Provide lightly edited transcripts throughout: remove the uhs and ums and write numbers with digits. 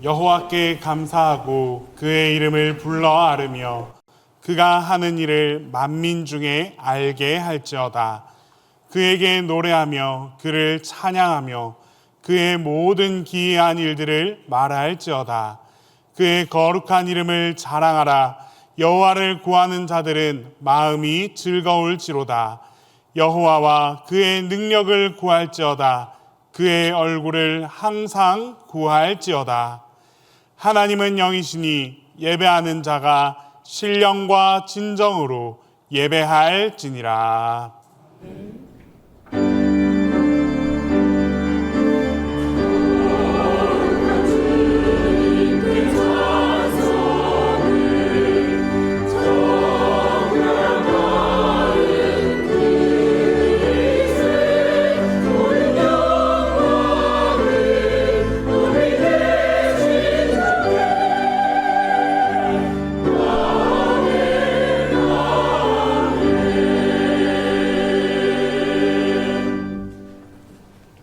여호와께 감사하고 그의 이름을 불러 아르며 그가 하는 일을 만민 중에 알게 할지어다. 그에게 노래하며 그를 찬양하며 그의 모든 기이한 일들을 말할지어다. 그의 거룩한 이름을 자랑하라. 여호와를 구하는 자들은 마음이 즐거울지로다. 여호와와 그의 능력을 구할지어다. 그의 얼굴을 항상 구할지어다. 하나님은 영이시니 예배하는 자가 신령과 진정으로 예배할지니라.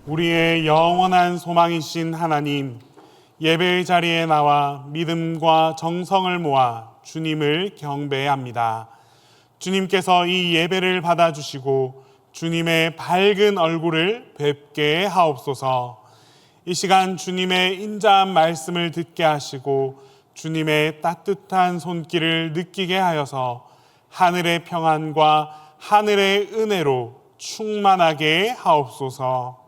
우리의 영원한 소망이신 하나님, 예배의 자리에 나와 믿음과 정성을 모아 주님을 경배합니다. 주님께서 이 예배를 받아주시고 주님의 밝은 얼굴을 뵙게 하옵소서. 이 시간 주님의 인자한 말씀을 듣게 하시고 주님의 따뜻한 손길을 느끼게 하여서 하늘의 평안과 하늘의 은혜로 충만하게 하옵소서.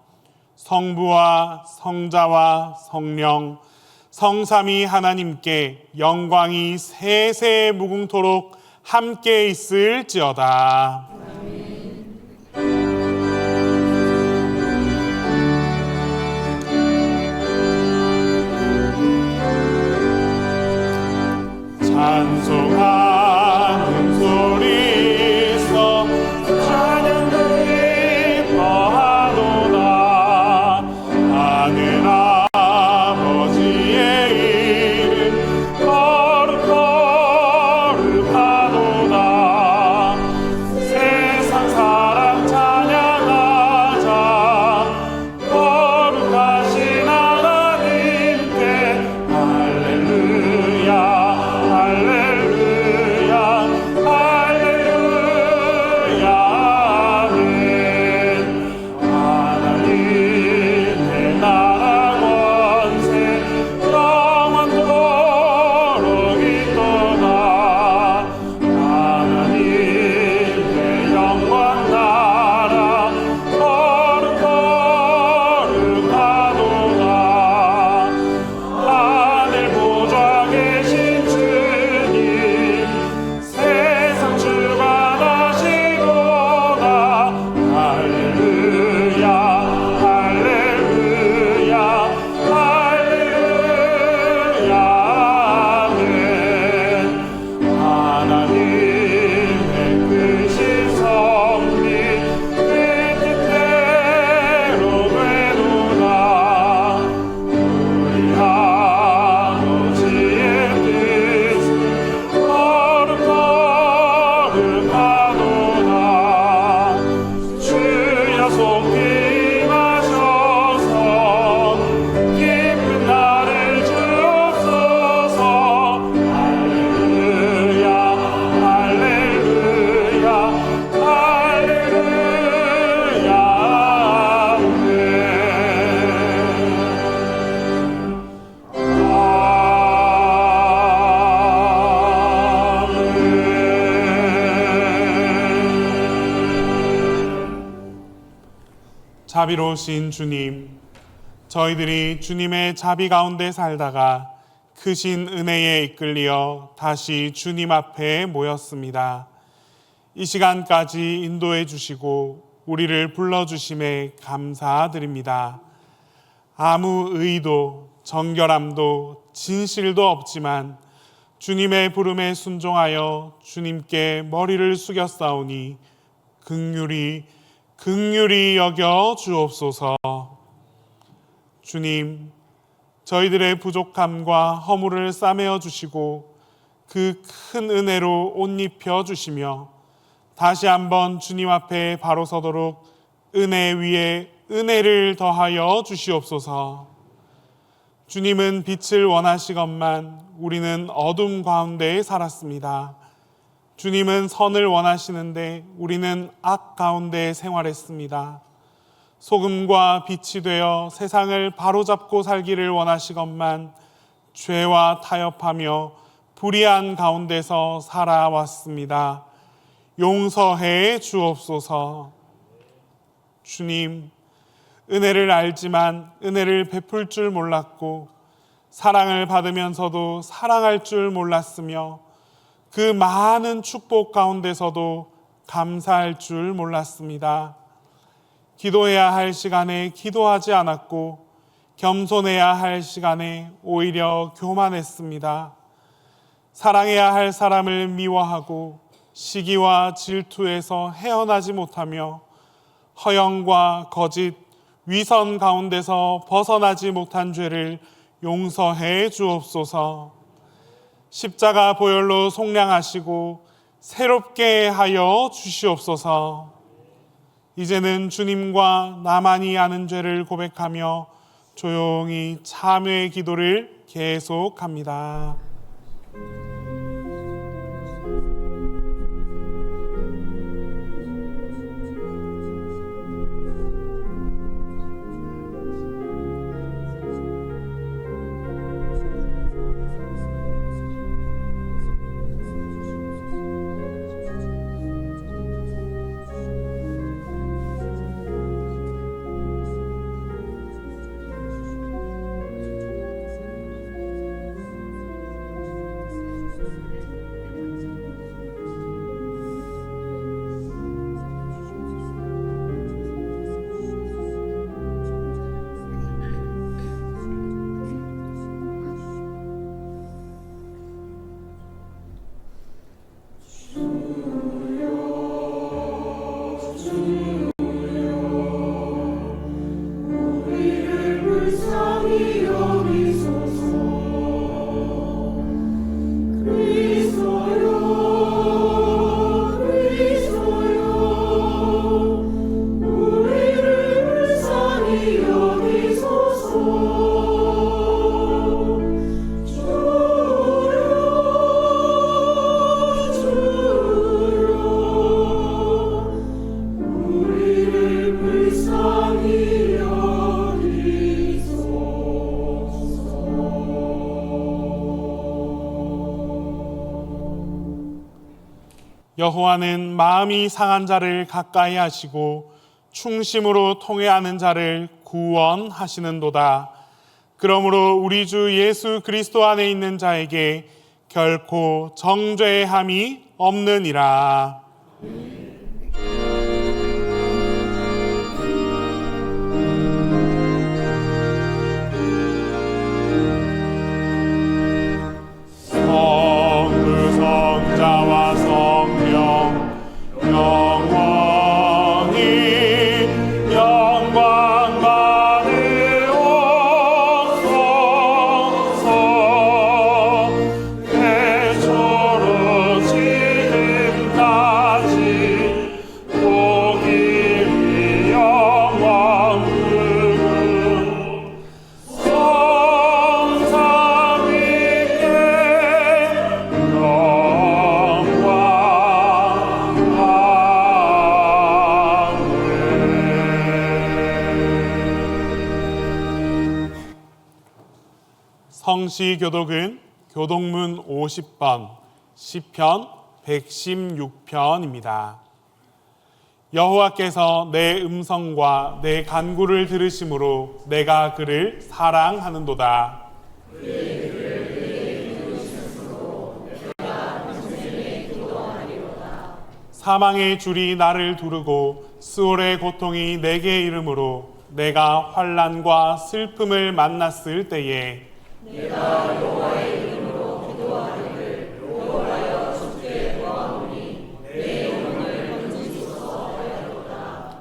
성부와 성자와 성령 성삼위 하나님께 영광이 세세 무궁토록 함께 있을지어다. 찬송하는 소리 있어 찬양을 기뻐하도다. 하늘 아버지의 이름 거룩하도다. 세상 사람 찬양하자. 거룩하신 하나님께 할렐루야 할렐루야 할렐루야 아멘. 하나님의 나라 권세 영원토록 있도다. 하나님의 영원 나라 거룩하도다. 하늘 보좌 계신 주님 세상 주관하시도다. 할렐루야 할렐루야 할렐루야 아멘. 하나님의 크신 섭리 그 뜻대로 되도다. 우리 아버지의 뜻은 거룩하도다. 주여 속히 임하셔서 기쁜 날을 주옵소서. 할렐루야 할렐루야 할렐루야 아멘. 자비로우신 주님, 저희들이 주님의 자비 가운데 살다가 크신 은혜에 이끌려 다시 주님 앞에 모였습니다. 이 시간까지 인도해 주시고 우리를 불러주심에 감사드립니다. 아무 의도, 정결함도, 진실도 없지만 주님의 부름에 순종하여 주님께 머리를 숙였사오니 긍휼히 여겨 주옵소서. 주님, 저희들의 부족함과 허물을 싸매어 주시고 그 큰 은혜로 옷 입혀 주시며 다시 한번 주님 앞에 바로 서도록 은혜 위에 은혜를 더하여 주시옵소서. 주님은 빛을 원하시건만 우리는 어둠 가운데에 살았습니다. 주님은 선을 원하시는데 우리는 악 가운데 생활했습니다. 소금과 빛이 되어 세상을 바로잡고 살기를 원하시건만 죄와 타협하며 불의한 가운데서 살아왔습니다. 용서해 주옵소서. 주님, 은혜를 알지만 은혜를 베풀 줄 몰랐고 사랑을 받으면서도 사랑할 줄 몰랐으며 그 많은 축복 가운데서도 감사할 줄 몰랐습니다. 기도해야 할 시간에 기도하지 않았고 겸손해야 할 시간에 오히려 교만했습니다. 사랑해야 할 사람을 미워하고 시기와 질투에서 헤어나지 못하며 허영과 거짓, 위선 가운데서 벗어나지 못한 죄를 용서해 주옵소서. 십자가 보혈로 속량하시고 새롭게 하여 주시옵소서. 이제는 주님과 나만이 아는 죄를 고백하며 조용히 참회의 기도를 계속합니다. 여호와는 마음이 상한 자를 가까이 하시고 충심으로 통회하는 자를 구원하시는도다. 그러므로 우리 주 예수 그리스도 안에 있는 자에게 결코 정죄함이 없느니라. 성부 성자와 성령 영원히 영광 받으옵소서. 태초로 지금까지 복임이 영원으로 성삼위께 성시교독은 교독문 50번, 시편 116편입니다. 여호와께서 내 음성과 내 간구를 들으심으로 내가 그를 사랑하는도다. 사망의 줄이 나를 두르고 스올의 고통이 내게 이르므로 내가 환난과 슬픔을 만났을 때에 내가 여호와의 이름으로 기도하기를 여호와여 주께 구하오니 내 영혼을 건지소서 하였도다.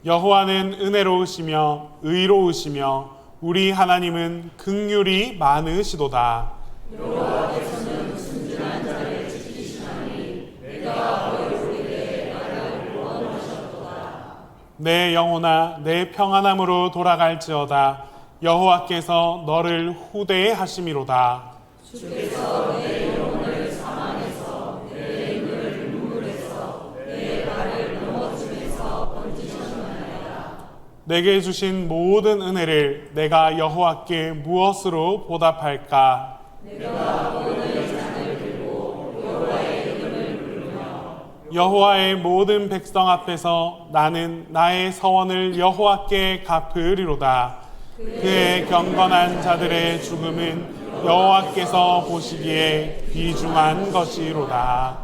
여호와는 은혜로우시며 의로우시며 우리 하나님은 긍휼이 많으시도다. 여호와께서는 순진한 자를 지키시나니 내가 어리석게 나를 구원하셨도다. 내 영혼아 내 평안함으로 돌아갈지어다. 여호와께서 너를 후대하심이로다. 주께서 내 영혼을 사망에서 내 인을 눈물에서 내 발을 넘어짐에서 건지셨나이다. 내게 주신 모든 은혜를 내가 여호와께 무엇으로 보답할까? 내가 오늘 잔을 들고 여호와의 이름을 부르며 여호와의 모든 백성 앞에서 나는 나의 서원을 여호와께 갚으리로다. 그의 경건한 자들의 죽음은 여호와께서 보시기에 귀중한 것이로다.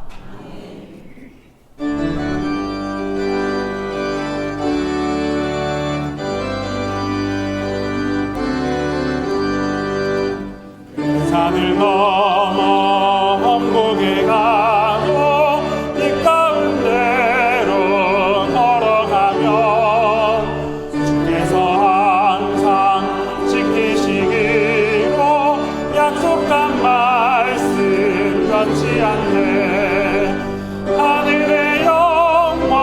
산을 넘어 험곡에 가도 빛 가운데로 걸어가면 주께서 항상 지키시기로 약속한 말씀 변치 않네. 하늘의 영광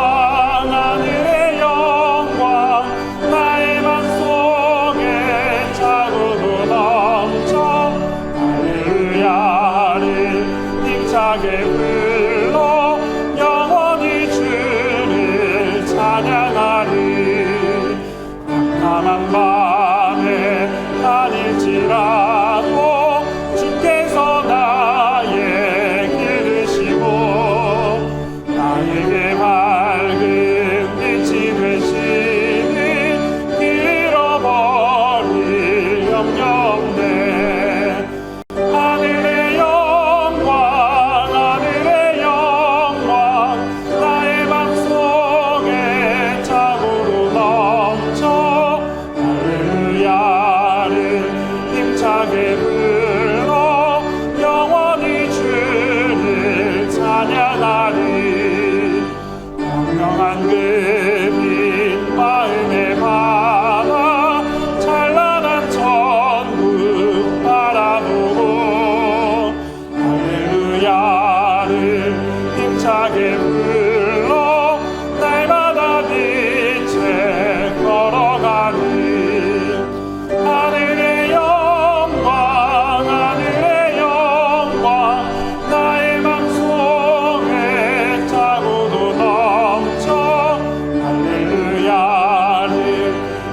하늘의 영광 나의 맘속에 차고도 넘쳐 할렐루야를 힘차게 불러 영원히 주를 찬양하리. 깜깜한 밤에 다닐지라도 주께서 나의 길 드시고 나에게 밝은 빛이 되시니 길 잃어버릴 염려 없네. 하늘의 영광 하늘의 영광 나의 맘속에 차고로 넘쳐 할렐루야를 힘차게 불러 영원히 주를 찬양하리. 명령한 그 빛 마음에 받아 찬란한 천국 바라보고 할렐루야를 힘차게 불러 날마다 빛에 걸어가리. 하늘의 영광 하늘의 영광 나의 맘속에 차고도 넘쳐 할렐루야를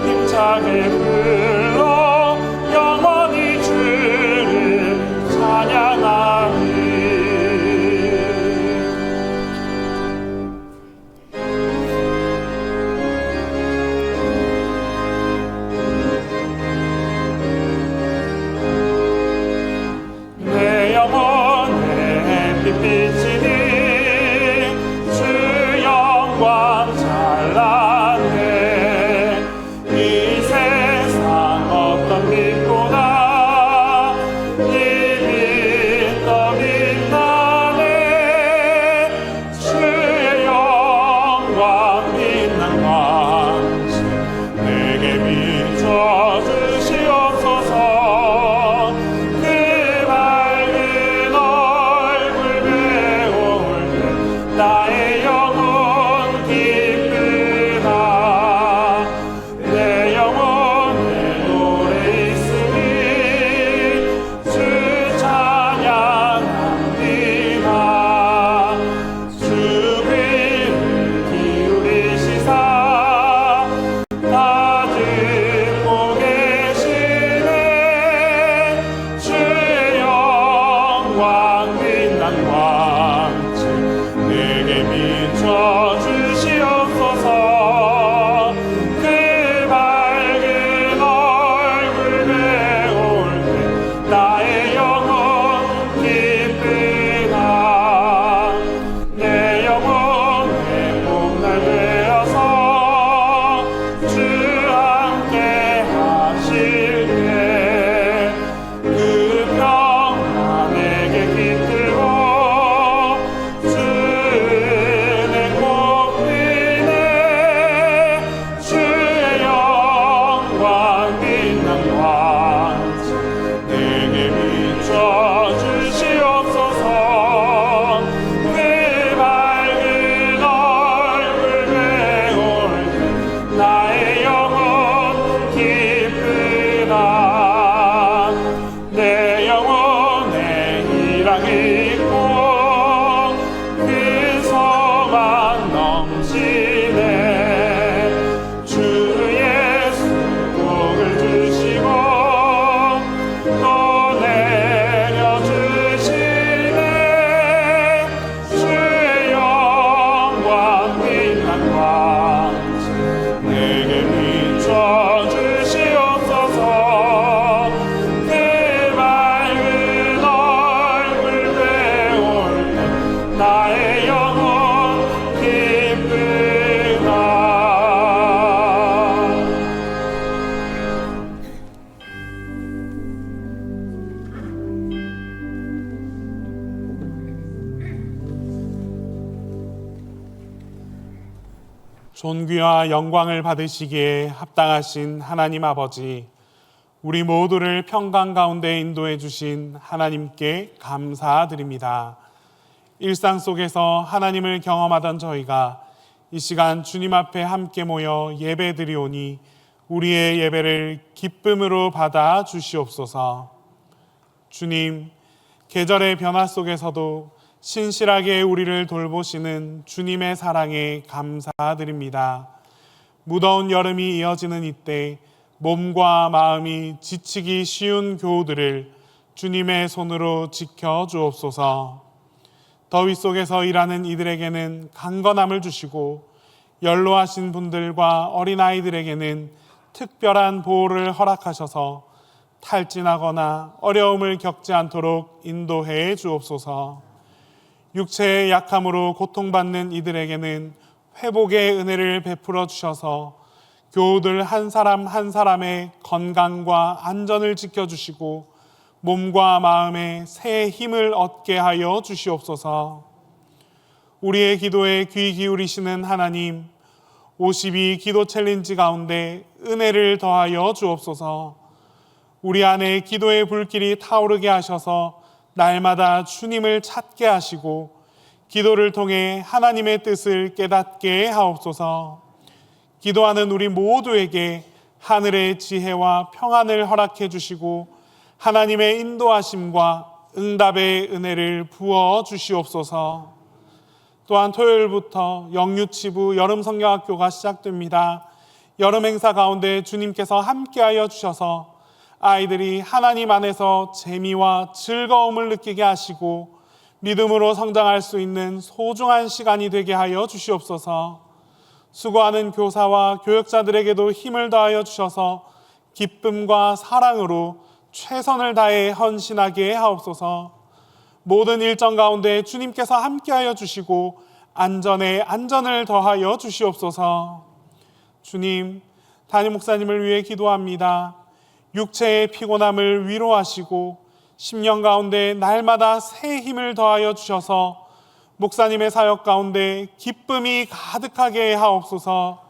힘차게 불러 영원히 주를 찬양하리. 내 영혼에 빛비치니 주 영광 찬란해. 이 세상 어떤 빛보다 이 빛 더 빛나네. 주의 영광 빛난 광채 내게 비춰주시옵소서. 그 밝은 얼굴 배울 때 나의 영혼 기쁘다. 내 영혼에 노래 있으니 주 찬양합니다. 주 귀를 기울이시사 존귀와 영광을 받으시기에 합당하신 하나님 아버지, 우리 모두를 평강 가운데 인도해 주신 하나님께 감사드립니다. 일상 속에서 하나님을 경험하던 저희가 이 시간 주님 앞에 함께 모여 예배드리오니 우리의 예배를 기쁨으로 받아 주시옵소서. 주님, 계절의 변화 속에서도 신실하게 우리를 돌보시는 주님의 사랑에 감사드립니다. 무더운 여름이 이어지는 이때 몸과 마음이 지치기 쉬운 교우들을 주님의 손으로 지켜주옵소서. 더위 속에서 일하는 이들에게는 강건함을 주시고 연로하신 분들과 어린아이들에게는 특별한 보호를 허락하셔서 탈진하거나 어려움을 겪지 않도록 인도해 주옵소서. 육체의 약함으로 고통받는 이들에게는 회복의 은혜를 베풀어 주셔서 교우들 한 사람 한 사람의 건강과 안전을 지켜주시고 몸과 마음에 새 힘을 얻게 하여 주시옵소서. 우리의 기도에 귀 기울이시는 하나님, 52 기도 챌린지 가운데 은혜를 더하여 주옵소서. 우리 안에 기도의 불길이 타오르게 하셔서 날마다 주님을 찾게 하시고 기도를 통해 하나님의 뜻을 깨닫게 하옵소서. 기도하는 우리 모두에게 하늘의 지혜와 평안을 허락해 주시고 하나님의 인도하심과 응답의 은혜를 부어 주시옵소서. 또한 토요일부터 영유치부 여름 성경학교가 시작됩니다. 여름 행사 가운데 주님께서 함께하여 주셔서 아이들이 하나님 안에서 재미와 즐거움을 느끼게 하시고 믿음으로 성장할 수 있는 소중한 시간이 되게 하여 주시옵소서. 수고하는 교사와 교역자들에게도 힘을 더하여 주셔서 기쁨과 사랑으로 최선을 다해 헌신하게 하옵소서. 모든 일정 가운데 주님께서 함께하여 주시고 안전에 안전을 더하여 주시옵소서. 주님, 담임 목사님을 위해 기도합니다. 육체의 피곤함을 위로하시고 10년 가운데 날마다 새 힘을 더하여 주셔서 목사님의 사역 가운데 기쁨이 가득하게 하옵소서.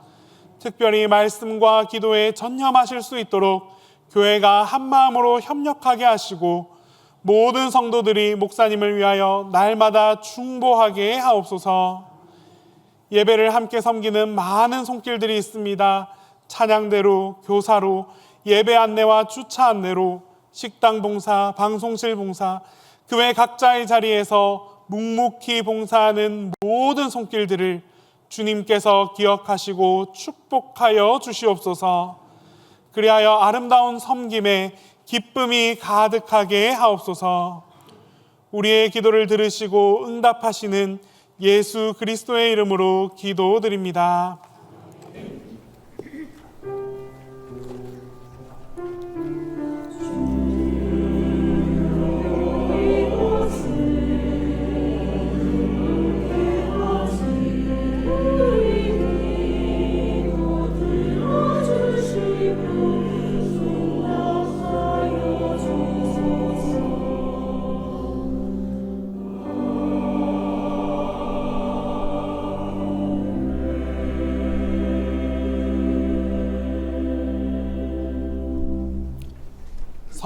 특별히 말씀과 기도에 전념하실 수 있도록 교회가 한마음으로 협력하게 하시고 모든 성도들이 목사님을 위하여 날마다 중보하게 하옵소서. 예배를 함께 섬기는 많은 손길들이 있습니다. 찬양대로, 교사로, 예배 안내와 주차 안내로, 식당 봉사, 방송실 봉사, 교회 각자의 자리에서 묵묵히 봉사하는 모든 손길들을 주님께서 기억하시고 축복하여 주시옵소서. 그리하여 아름다운 섬김에 기쁨이 가득하게 하옵소서. 우리의 기도를 들으시고 응답하시는 예수 그리스도의 이름으로 기도드립니다.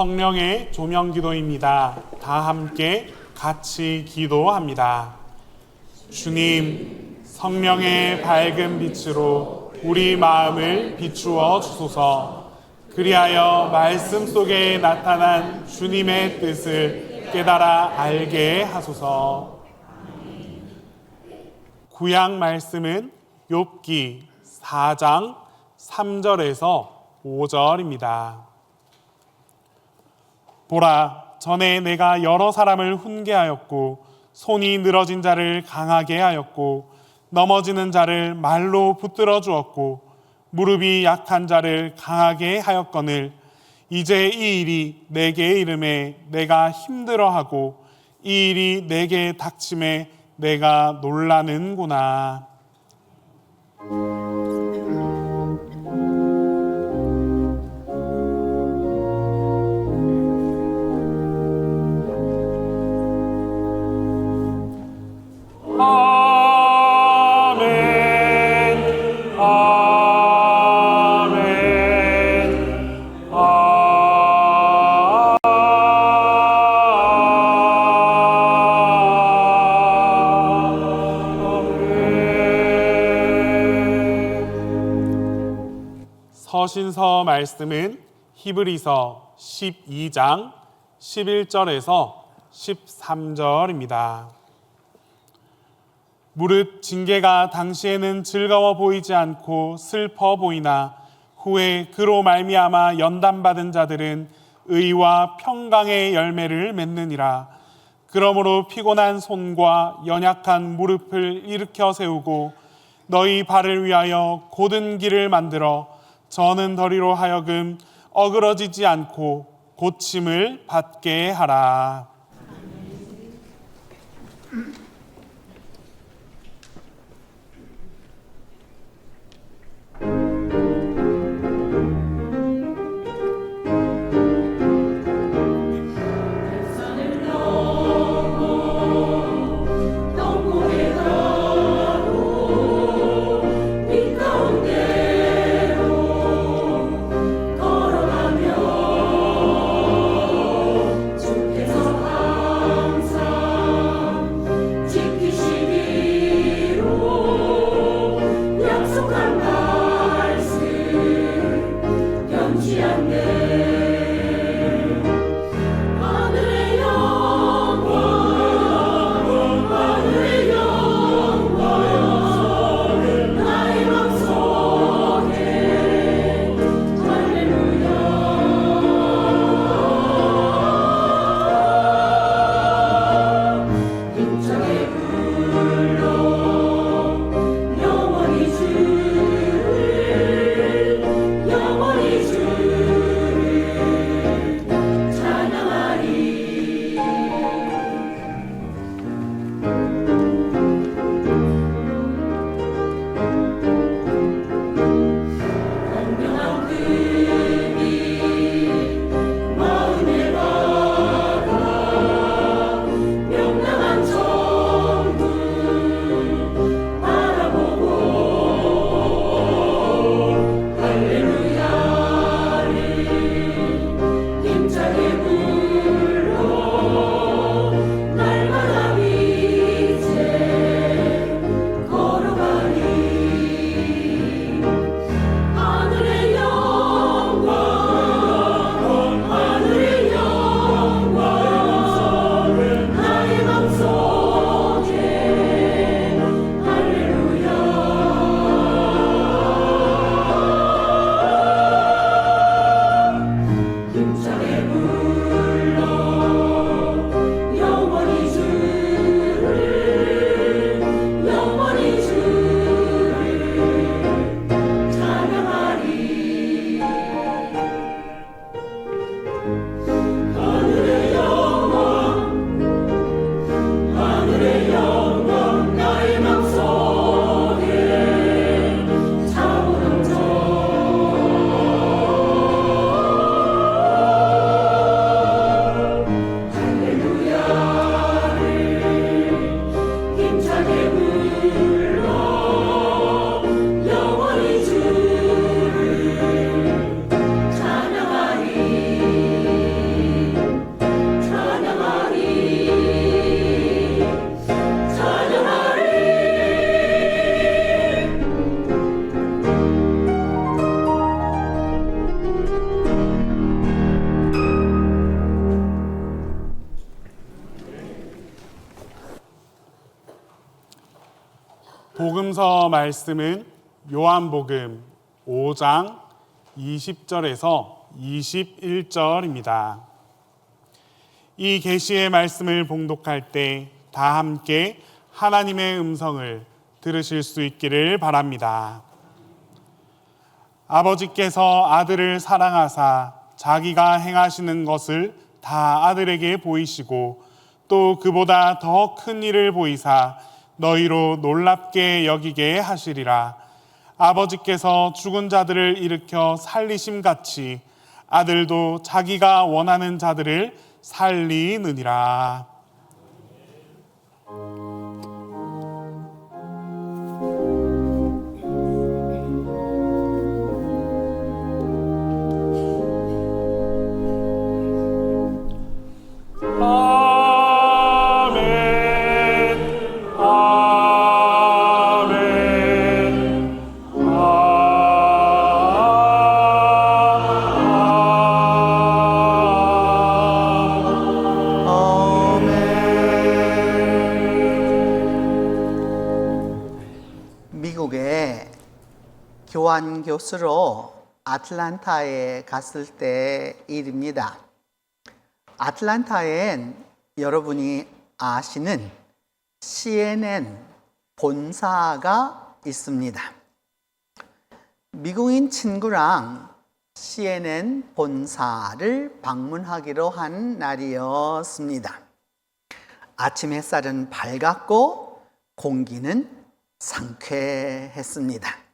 성령의 조명 기도입니다. 다 함께 같이 기도합니다. 주님, 성령의 밝은 빛으로 우리 마음을 비추어 주소서. 그리하여 말씀 속에 나타난 주님의 뜻을 깨달아 알게 하소서. 구약 말씀은 욥기 4장 3절에서 5절입니다. 보라, 전에 내가 여러 사람을 훈계하였고 손이 늘어진 자를 강하게 하였고 넘어지는 자를 말로 붙들어 주었고 무릎이 약한 자를 강하게 하였거늘 이제 이 일이 내게 이름에 내가 힘들어하고 이 일이 내게 닥침에 내가 놀라는구나. 아멘. 서신서 말씀은 히브리서 12장 11절에서 13절입니다. 무릇 징계가 당시에는 즐거워 보이지 않고 슬퍼 보이나 후에 그로 말미암아 연단받은 자들은 의와 평강의 열매를 맺느니라. 그러므로 피곤한 손과 연약한 무릎을 일으켜 세우고 너희 발을 위하여 곧은 길을 만들어 저는 더리로 하여금 어그러지지 않고 고침을 받게 하라. 복음서 말씀은 요한복음 5장 20절에서 21절입니다. 이 계시의 말씀을 봉독할 때 다 함께 하나님의 음성을 들으실 수 있기를 바랍니다. 아버지께서 아들을 사랑하사 자기가 행하시는 것을 다 아들에게 보이시고 또 그보다 더 큰 일을 보이사 너희로 놀랍게 여기게 하시리라. 아버지께서 죽은 자들을 일으켜 살리심같이 아들도 자기가 원하는 자들을 살리느니라. 교환 교수로 아틀란타에 갔을 때 일입니다. 아틀란타엔 여러분이 아시는 CNN 본사가 있습니다. 미국인 친구랑 CNN 본사를 방문하기로 한 날이었습니다. 아침 햇살은 밝았고 공기는 상쾌했습니다.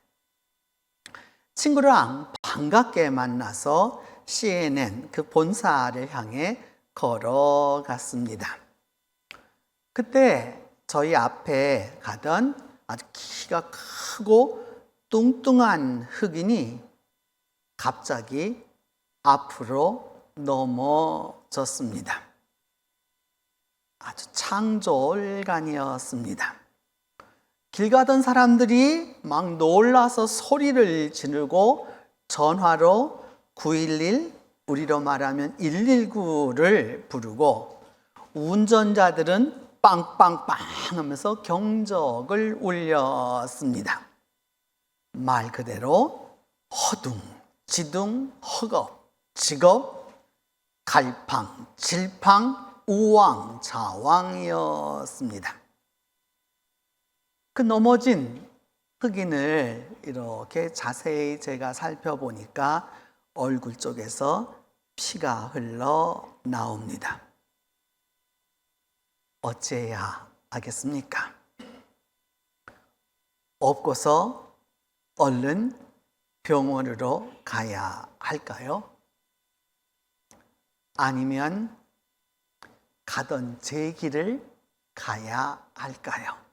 친구랑 반갑게 만나서 CNN 그 본사를 향해 걸어갔습니다. 그때 저희 앞에 가던 아주 키가 크고 뚱뚱한 흑인이 갑자기 앞으로 넘어졌습니다. 아주 창졸간이었습니다. 길 가던 사람들이 막 놀라서 소리를 지르고 전화로 911, 우리로 말하면 119를 부르고 운전자들은 빵빵빵 하면서 경적을 울렸습니다. 말 그대로 허둥, 지둥, 허겁, 지겁, 갈팡, 질팡, 우왕좌왕이었습니다. 그 넘어진 흑인을 이렇게 자세히 제가 살펴보니까 얼굴 쪽에서 피가 흘러 나옵니다. 어찌해야 하겠습니까? 업고서 얼른 병원으로 가야 할까요? 아니면 가던 제 길을 가야 할까요?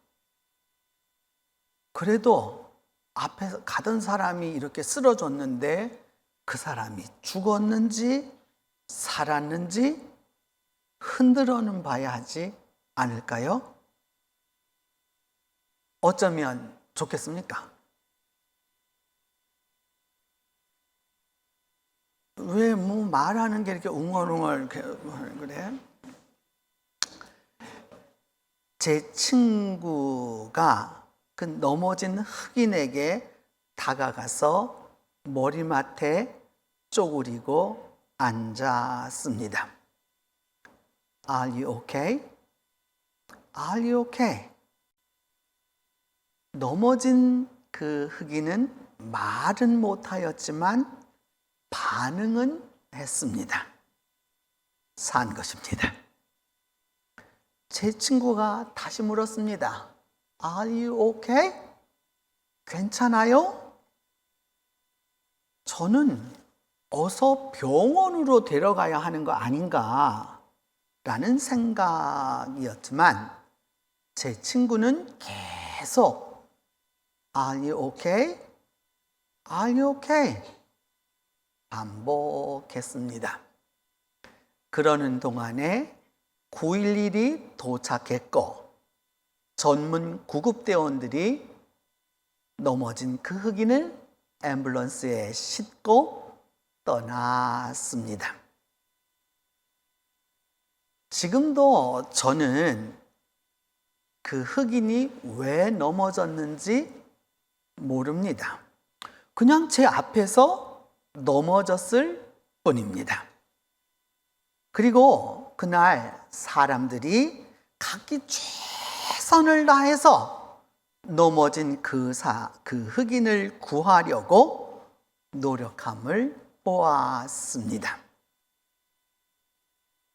그래도 앞에서 가던 사람이 이렇게 쓰러졌는데 그 사람이 죽었는지 살았는지 흔들어는 봐야 하지 않을까요? 어쩌면 좋겠습니까? 왜 뭐 말하는 게 이렇게 웅얼웅얼 그래? 제 친구가 그 넘어진 흑인에게 다가가서 머리맡에 쪼그리고 앉았습니다. Are you okay? Are you okay? 넘어진 그 흑인은 말은 못하였지만 반응은 했습니다. 산 것입니다. 제 친구가 다시 물었습니다. Are you okay? 괜찮아요? 저는 어서 병원으로 데려가야 하는 거 아닌가 라는 생각이었지만 제 친구는 계속 Are you okay? Are you okay? 반복했습니다. 그러는 동안에 911이 도착했고 전문 구급대원들이 넘어진 그 흑인을 앰뷸런스에 싣고 떠났습니다. 지금도 저는 그 흑인이 왜 넘어졌는지 모릅니다. 그냥 제 앞에서 넘어졌을 뿐입니다. 그리고 그날 사람들이 각기 최선을 다해서 넘어진 그 흑인을 구하려고 노력함을 보았습니다.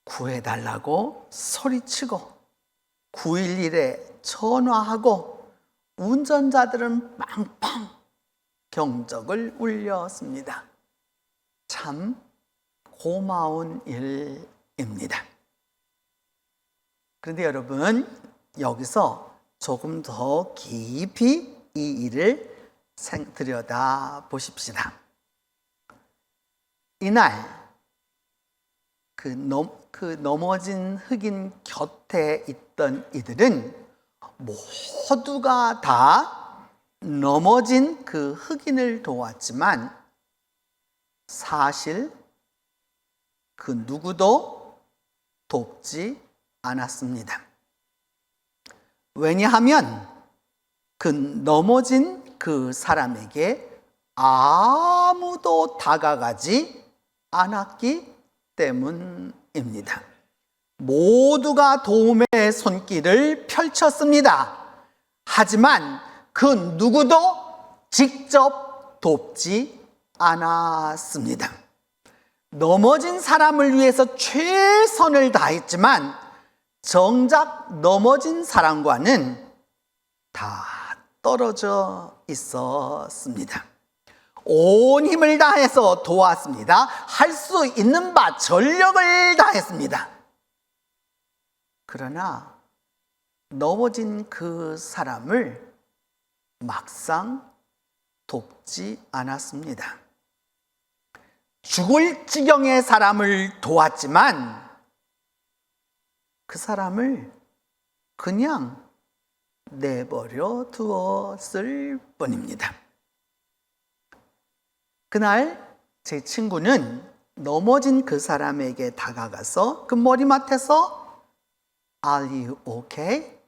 구해달라고 소리치고 911에 전화하고 운전자들은 빵빵 경적을 울렸습니다. 참 고마운 일입니다. 그런데 여러분, 여기서 조금 더 깊이 이 일을 들여다 보십시다. 이날 그 넘어진 흑인 곁에 있던 이들은 모두가 다 넘어진 그 흑인을 도왔지만 사실 그 누구도 돕지 않았습니다. 왜냐하면 그 넘어진 그 사람에게 아무도 다가가지 않았기 때문입니다. 모두가 도움의 손길을 펼쳤습니다. 하지만 그 누구도 직접 돕지 않았습니다. 넘어진 사람을 위해서 최선을 다했지만 정작 넘어진 사람과는 다 떨어져 있었습니다. 온 힘을 다해서 도왔습니다. 할 수 있는 바 전력을 다했습니다. 그러나 넘어진 그 사람을 막상 돕지 않았습니다. 죽을 지경의 사람을 도왔지만 그 사람을 그냥 내버려 두었을 뿐입니다. 그날 제 친구는 넘어진 그 사람에게 다가가서 그 머리맡에서 Are you okay?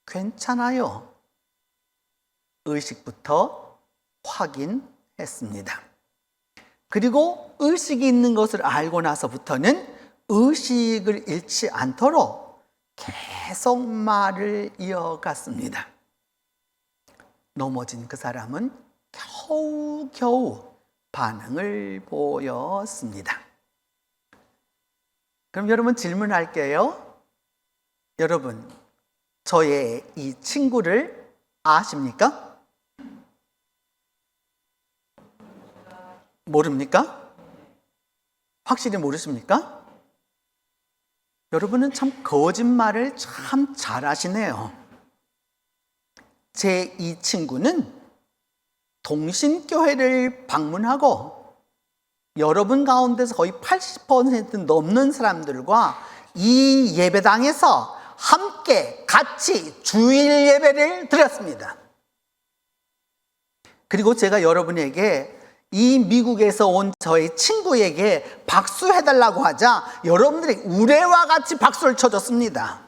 괜찮아요. 의식부터 확인했습니다. 그리고 의식이 있는 것을 알고 나서부터는 의식을 잃지 않도록 계속 말을 이어갔습니다. 넘어진 그 사람은 겨우겨우 반응을 보였습니다. 그럼 여러분 질문할게요. 여러분, 저의 이 친구를 아십니까? 모릅니까? 확실히 모르십니까? 여러분은 참 거짓말을 참 잘하시네요. 제 이 친구는 동신교회를 방문하고 여러분 가운데서 거의 80% 넘는 사람들과 이 예배당에서 함께 같이 주일 예배를 드렸습니다. 그리고 제가 여러분에게 이 미국에서 온 저의 친구에게 박수해달라고 하자 여러분들이 우레와 같이 박수를 쳐줬습니다.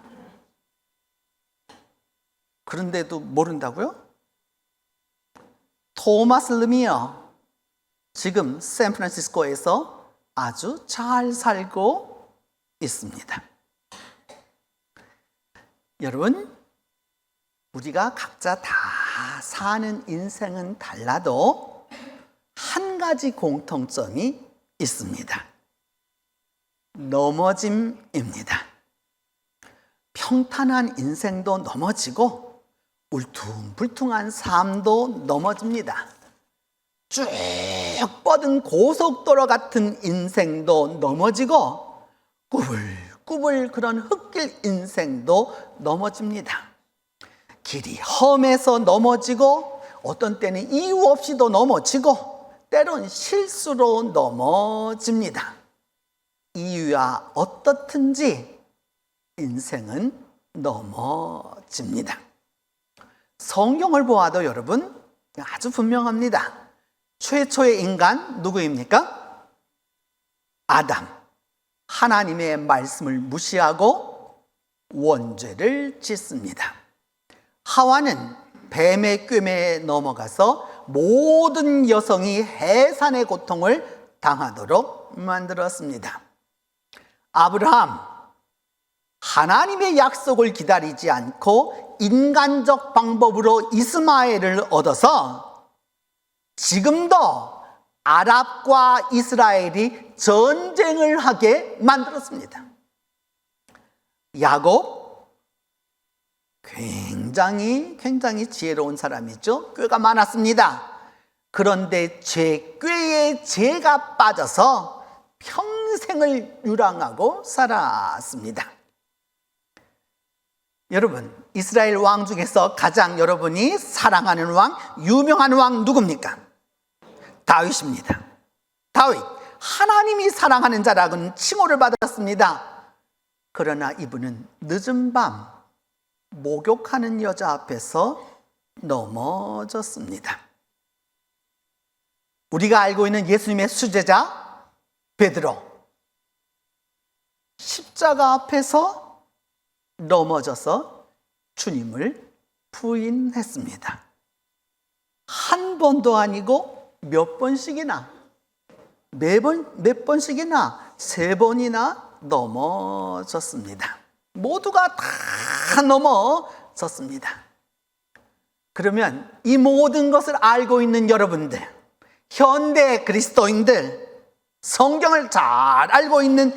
그런데도 모른다고요? 토마스 르미어 지금 샌프란시스코에서 아주 잘 살고 있습니다. 여러분, 우리가 각자 다 사는 인생은 달라도 한 가지 공통점이 있습니다. 넘어짐입니다. 평탄한 인생도 넘어지고 울퉁불퉁한 삶도 넘어집니다. 쭉 뻗은 고속도로 같은 인생도 넘어지고 꾸불꾸불 그런 흙길 인생도 넘어집니다. 길이 험해서 넘어지고 어떤 때는 이유 없이도 넘어지고 때론 실수로 넘어집니다. 이유야 어떻든지 인생은 넘어집니다. 성경을 보아도 여러분 아주 분명합니다. 최초의 인간 누구입니까? 아담. 하나님의 말씀을 무시하고 원죄를 짓습니다. 하와는 뱀의 꿰매에 넘어가서 모든 여성이 해산의 고통을 당하도록 만들었습니다. 아브라함, 하나님의 약속을 기다리지 않고 인간적 방법으로 이스마엘을 얻어서 지금도 아랍과 이스라엘이 전쟁을 하게 만들었습니다. 야곱, 굉장히 지혜로운 사람이죠. 꾀가 많았습니다. 그런데 제 꾀에 죄가 빠져서 평생을 유랑하고 살았습니다. 여러분, 이스라엘 왕 중에서 가장 여러분이 사랑하는 왕, 유명한 왕 누굽니까? 다윗입니다. 다윗, 하나님이 사랑하는 자라고는 칭호를 받았습니다. 그러나 이분은 늦은 밤 목욕하는 여자 앞에서 넘어졌습니다. 우리가 알고 있는 예수님의 수제자 베드로, 십자가 앞에서 넘어져서 주님을 부인했습니다. 한 번도 아니고 몇 번씩이나, 몇 번씩이나 3번이나 넘어졌습니다. 모두가 다 넘어졌습니다. 그러면 이 모든 것을 알고 있는 여러분들, 현대 그리스도인들, 성경을 잘 알고 있는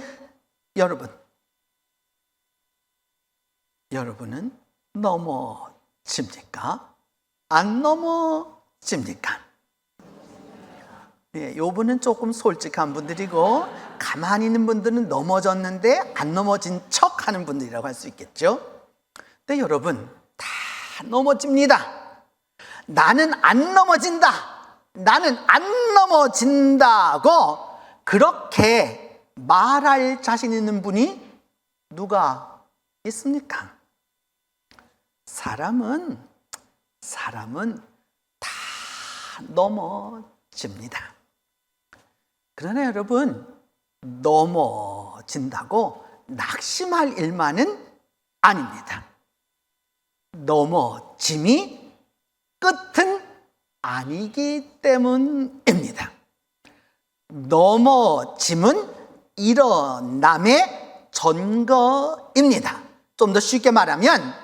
여러분은 넘어집니까? 안 넘어집니까? 네, 요분은 조금 솔직한 분들이고, 가만히 있는 분들은 넘어졌는데 안 넘어진 척 하는 분들이라고 할 수 있겠죠. 근데 여러분, 다 넘어집니다. 나는 안 넘어진다, 나는 안 넘어진다고 그렇게 말할 자신 있는 분이 누가 있습니까? 사람은 다 넘어집니다. 그러나 여러분, 넘어진다고 낙심할 일만은 아닙니다. 넘어짐이 끝은 아니기 때문입니다. 넘어짐은 일어남의 전거입니다. 좀 더 쉽게 말하면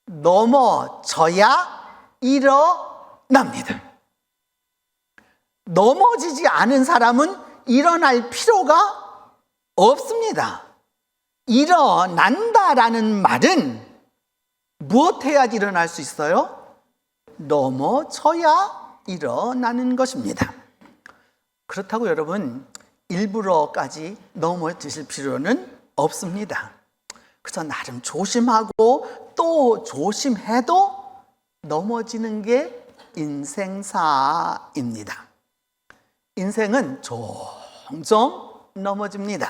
넘어져야 일어납니다. 넘어지지 않은 사람은 일어날 필요가 없습니다. 일어난다라는 말은 무엇 해야지 일어날 수 있어요? 넘어져야 일어나는 것입니다. 그렇다고 여러분, 일부러까지 넘어지실 필요는 없습니다. 그래서 나름 조심하고 또 조심해도 넘어지는 게 인생사입니다. 인생은 종종 넘어집니다.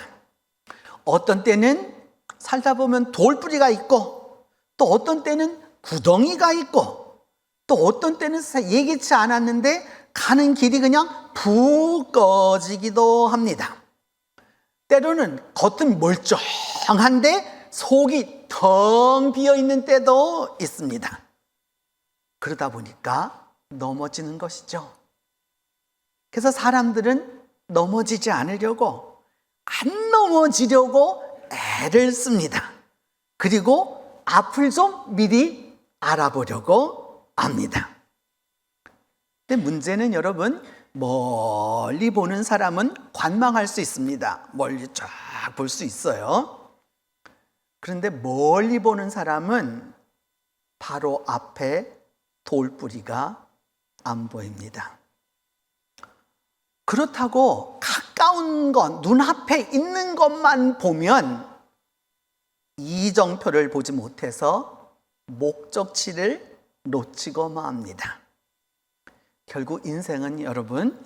어떤 때는 살다 보면 돌뿌리가 있고, 또 어떤 때는 구덩이가 있고, 또 어떤 때는 예기치 않았는데 가는 길이 그냥 푹 꺼지기도 합니다. 때로는 겉은 멀쩡한데 속이 텅 비어있는 때도 있습니다. 그러다 보니까 넘어지는 것이죠. 그래서 사람들은 넘어지지 않으려고, 안 넘어지려고 애를 씁니다. 그리고 앞을 좀 미리 알아보려고 합니다. 근데 문제는 여러분, 멀리 보는 사람은 관망할 수 있습니다. 멀리 쫙 볼 수 있어요. 그런데 멀리 보는 사람은 바로 앞에 돌뿌리가 안 보입니다. 그렇다고 가까운 것, 눈앞에 있는 것만 보면 이정표를 보지 못해서 목적지를 놓치고 맙니다. 결국 인생은 여러분,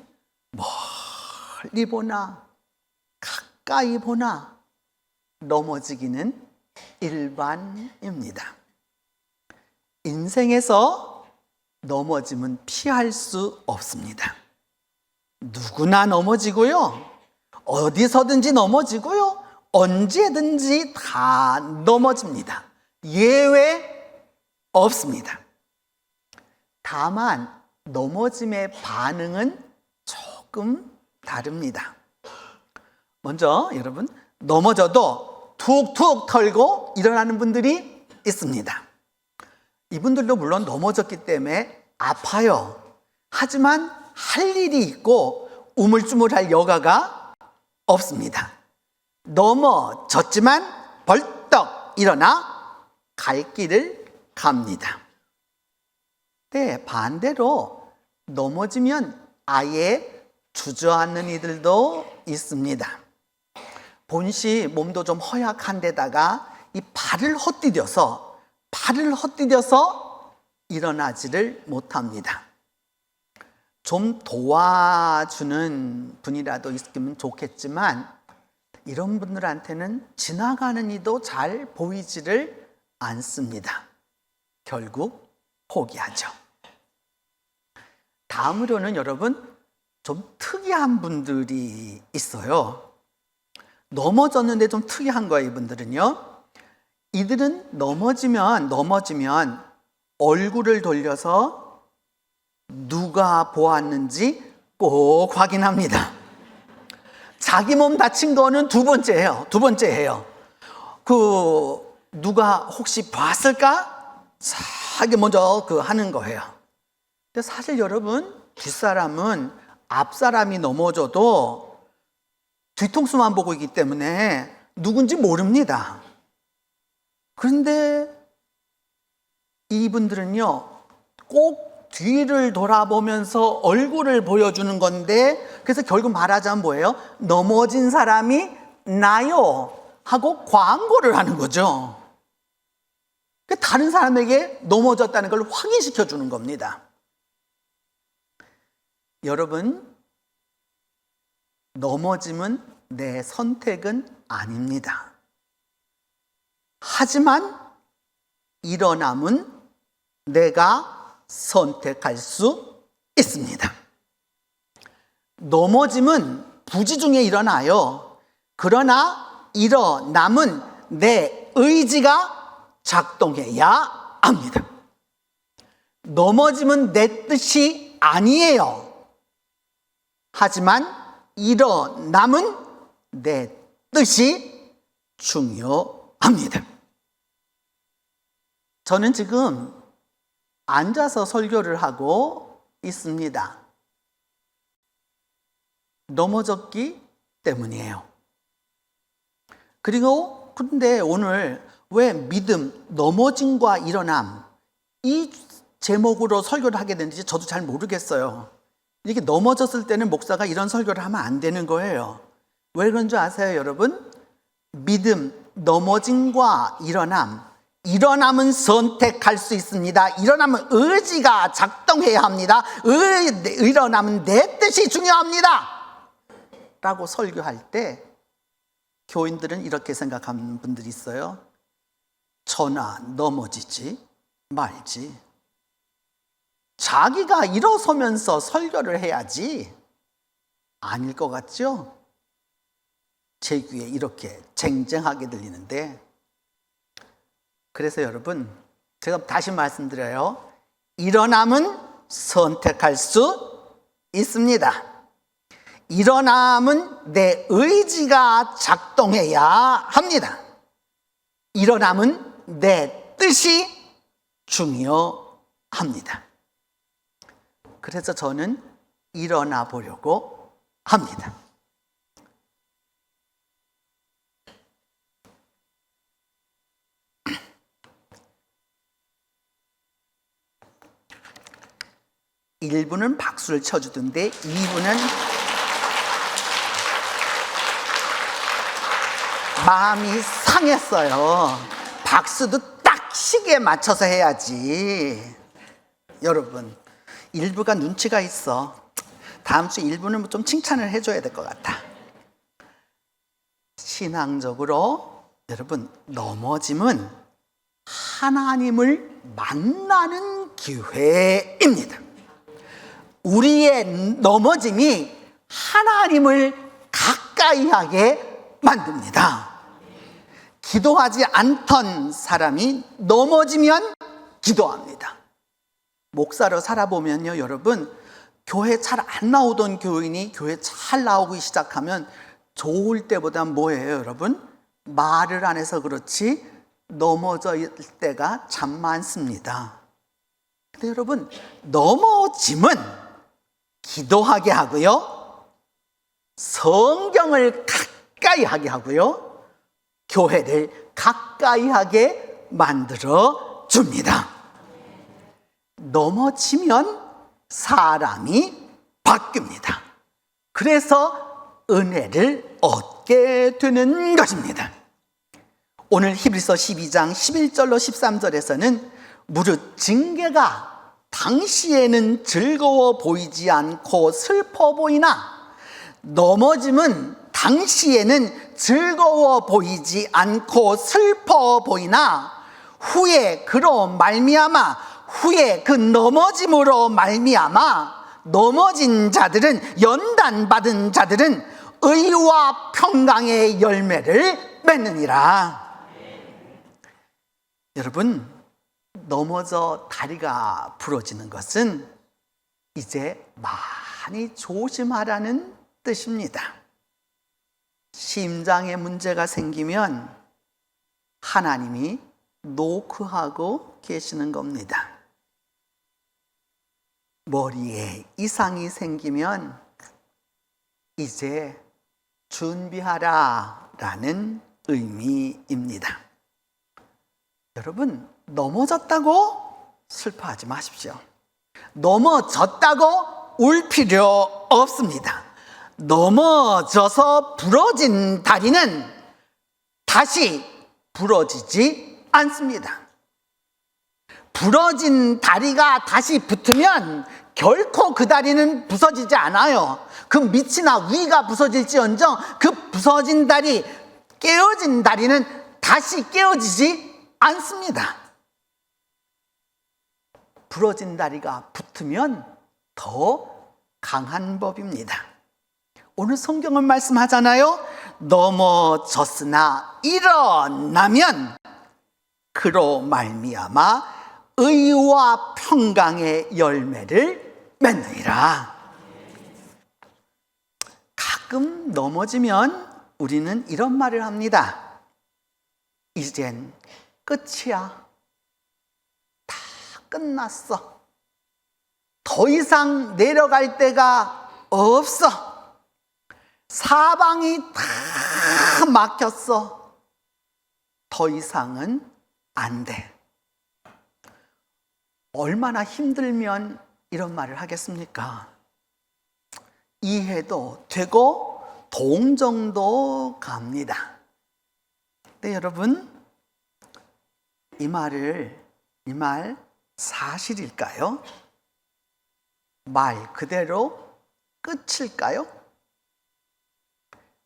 멀리 보나 가까이 보나 넘어지기는 일반입니다. 인생에서 넘어짐은 피할 수 없습니다. 누구나 넘어지고요, 어디서든지 넘어지고요, 언제든지 다 넘어집니다. 예외 없습니다. 다만 넘어짐의 반응은 조금 다릅니다. 먼저 여러분, 넘어져도 툭툭 털고 일어나는 분들이 있습니다. 이분들도 물론 넘어졌기 때문에 아파요. 하지만 할 일이 있고 우물쭈물할 여가가 없습니다. 넘어졌지만 벌떡 일어나 갈 길을 갑니다. 네, 반대로 넘어지면 아예 주저앉는 이들도 있습니다. 본시 몸도 좀 허약한 데다가 이 발을 헛디뎌서 일어나지를 못합니다. 좀 도와주는 분이라도 있으면 좋겠지만 이런 분들한테는 지나가는 이도 잘 보이지를 않습니다. 결국 포기하죠. 다음으로는 여러분, 좀 특이한 분들이 있어요. 넘어졌는데 좀 특이한 거예요. 이분들은요, 이들은 넘어지면 얼굴을 돌려서 누가 보았는지 꼭 확인합니다. 자기 몸 다친 거는 두 번째예요. 누가 혹시 봤을까? 자기 먼저 하는 거예요. 근데 사실 여러분, 뒷사람은 앞사람이 넘어져도 뒤통수만 보고 있기 때문에 누군지 모릅니다. 그런데 이분들은요, 꼭 뒤를 돌아보면서 얼굴을 보여주는 건데, 그래서 결국 말하자면 뭐예요? 넘어진 사람이 나요 하고 광고를 하는 거죠. 다른 사람에게 넘어졌다는 걸 확인시켜 주는 겁니다. 여러분, 넘어짐은 내 선택은 아닙니다. 하지만 일어남은 내가 선택할 수 있습니다. 넘어짐은 부지 중에 일어나요. 그러나 일어남은 내 의지가 작동해야 합니다. 넘어짐은 내 뜻이 아니에요. 하지만 일어남은 내 뜻이 중요합니다. 저는 지금 앉아서 설교를 하고 있습니다. 넘어졌기 때문이에요. 그런데 오늘 왜 믿음, 넘어짐과 일어남, 이 제목으로 설교를 하게 됐는지 저도 잘 모르겠어요. 이렇게 넘어졌을 때는 목사가 이런 설교를 하면 안 되는 거예요. 왜 그런 줄 아세요, 여러분? 믿음, 넘어짐과 일어남은 선택할 수 있습니다. 일어남은 의지가 작동해야 합니다. 일어남은 내 뜻이 중요합니다. 라고 설교할 때 교인들은 이렇게 생각하는 분들이 있어요. 저나 넘어지지 말지. 자기가 일어서면서 설교를 해야지. 아닐 것 같죠? 제 귀에 이렇게 쟁쟁하게 들리는데, 그래서 여러분, 제가 다시 말씀드려요. 일어남은 선택할 수 있습니다. 일어남은 내 의지가 작동해야 합니다. 일어남은 내 뜻이 중요합니다. 그래서 저는 일어나 보려고 합니다. (1부는) 박수를 쳐주던데 (2부는) 마음이 상했어요. 박수도 딱 시기에 맞춰서 해야지. 여러분, 1부가 눈치가 있어. 다음 주 1부는 좀 칭찬을 해줘야 될 것 같아. 신앙적으로 여러분, 넘어짐은 하나님을 만나는 기회입니다. 우리의 넘어짐이 하나님을 가까이 하게 만듭니다. 기도하지 않던 사람이 넘어지면 기도합니다. 목사로 살아보면요, 여러분, 교회 잘 안 나오던 교인이 교회 잘 나오기 시작하면 좋을 때보다 뭐예요, 여러분? 말을 안 해서 그렇지 넘어질 때가 참 많습니다. 근데 여러분, 넘어짐은 기도하게 하고요, 성경을 가까이 하게 하고요, 교회를 가까이 하게 만들어 줍니다. 넘어지면 사람이 바뀝니다. 그래서 은혜를 얻게 되는 것입니다. 오늘 히브리서 12장 11절로 13절에서는 무릇 징계가 당시에는 즐거워 보이지 않고 슬퍼 보이나 넘어짐은 당시에는 즐거워 보이지 않고 슬퍼 보이나 후에 그로 말미암아 후에 그 넘어짐으로 말미암아 넘어진 자들은 연단받은 자들은 의와 평강의 열매를 맺느니라. 여러분, 넘어져 다리가 부러지는 것은 이제 많이 조심하라는 뜻입니다. 심장에 문제가 생기면 하나님이 노크하고 계시는 겁니다. 머리에 이상이 생기면 이제 준비하라 라는 의미입니다. 여러분, 넘어졌다고 슬퍼하지 마십시오. 넘어졌다고 울 필요 없습니다. 넘어져서 부러진 다리는 다시 부러지지 않습니다. 부러진 다리가 다시 붙으면 결코 그 다리는 부서지지 않아요. 그 밑이나 위가 부서질지언정 그 부서진 다리, 깨어진 다리는 다시 깨어지지 않습니다. 부러진 다리가 붙으면 더 강한 법입니다. 오늘 성경은 말씀하잖아요. 넘어졌으나 일어나면 그로 말미암아 의와 평강의 열매를 맺느니라. 가끔 넘어지면 우리는 이런 말을 합니다. 이젠 끝이야. 다 끝났어. 더 이상 내려갈 데가 없어. 사방이 다 막혔어. 더 이상은 안 돼. 얼마나 힘들면 이런 말을 하겠습니까? 이해도 되고 동정도 갑니다. 근데 여러분, 이 말 사실일까요? 말 그대로 끝일까요?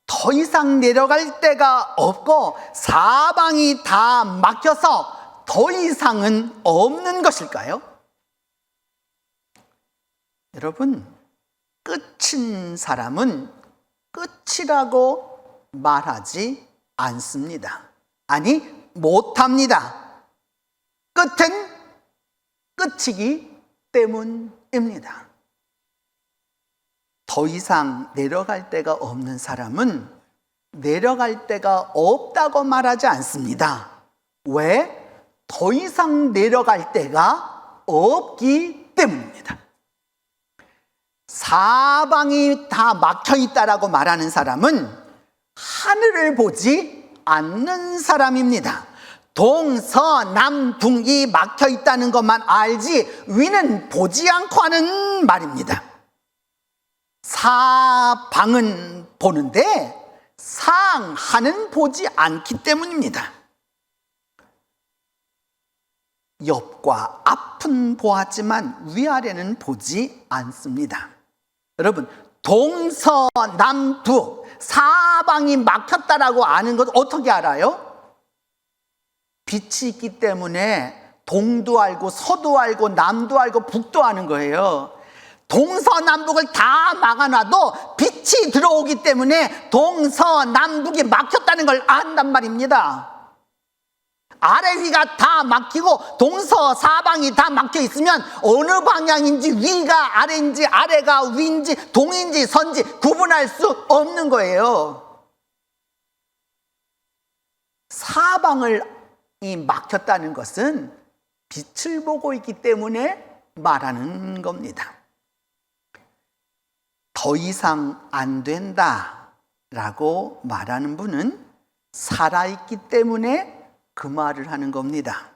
더 이상 내려갈 데가 없고 사방이 다 막혀서 더 이상은 없는 것일까요? 여러분, 끝인 사람은 끝이라고 말하지 않습니다. 아니, 못합니다. 끝은 끝이기 때문입니다. 더 이상 내려갈 데가 없는 사람은 내려갈 데가 없다고 말하지 않습니다. 왜? 더 이상 내려갈 데가 없기 때문입니다. 사방이 다 막혀 있다라고 말하는 사람은 하늘을 보지 않는 사람입니다. 동서남북이 막혀 있다는 것만 알지 위는 보지 않고 하는 말입니다. 사방은 보는데 상하는 보지 않기 때문입니다. 옆과 앞은 보았지만 위아래는 보지 않습니다. 여러분, 동서남북 사방이 막혔다라고 아는 것 어떻게 알아요? 빛이 있기 때문에 동도 알고 서도 알고 남도 알고 북도 아는 거예요. 동서남북을 다 막아놔도 빛이 들어오기 때문에 동서남북이 막혔다는 걸 안단 말입니다. 아래 위가 다 막히고 동서사방이 다 막혀 있으면 어느 방향인지 위가 아래인지 아래가 위인지 동인지 서인지 구분할 수 없는 거예요. 사방이 막혔다는 것은 빛을 보고 있기 때문에 말하는 겁니다. 더 이상 안 된다라고 말하는 분은 살아있기 때문에 그 말을 하는 겁니다.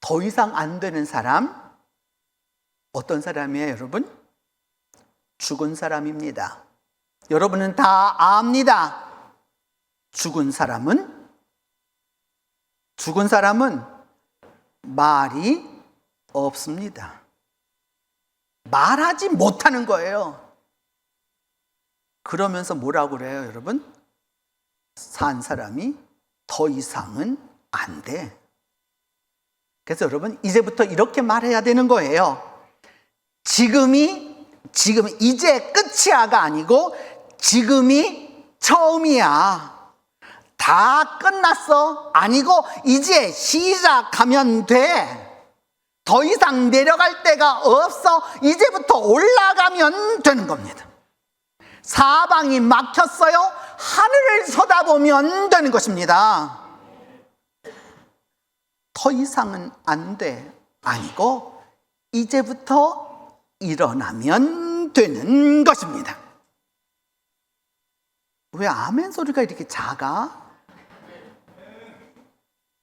더 이상 안 되는 사람, 어떤 사람이에요, 여러분? 죽은 사람입니다. 여러분은 다 압니다. 죽은 사람은 말이 없습니다. 말하지 못하는 거예요. 그러면서 뭐라고 그래요, 여러분? 산 사람이 더 이상은 안 돼. 그래서 여러분, 이제부터 이렇게 말해야 되는 거예요. 지금이 이제 끝이야가 아니고 지금이 처음이야. 다 끝났어. 아니고 이제 시작하면 돼. 더 이상 내려갈 데가 없어. 이제부터 올라가면 되는 겁니다. 사방이 막혔어요. 하늘을 쳐다보면 되는 것입니다. 더 이상은 안 돼. 아니고 이제부터 일어나면 되는 것입니다. 왜 아멘 소리가 이렇게 작아?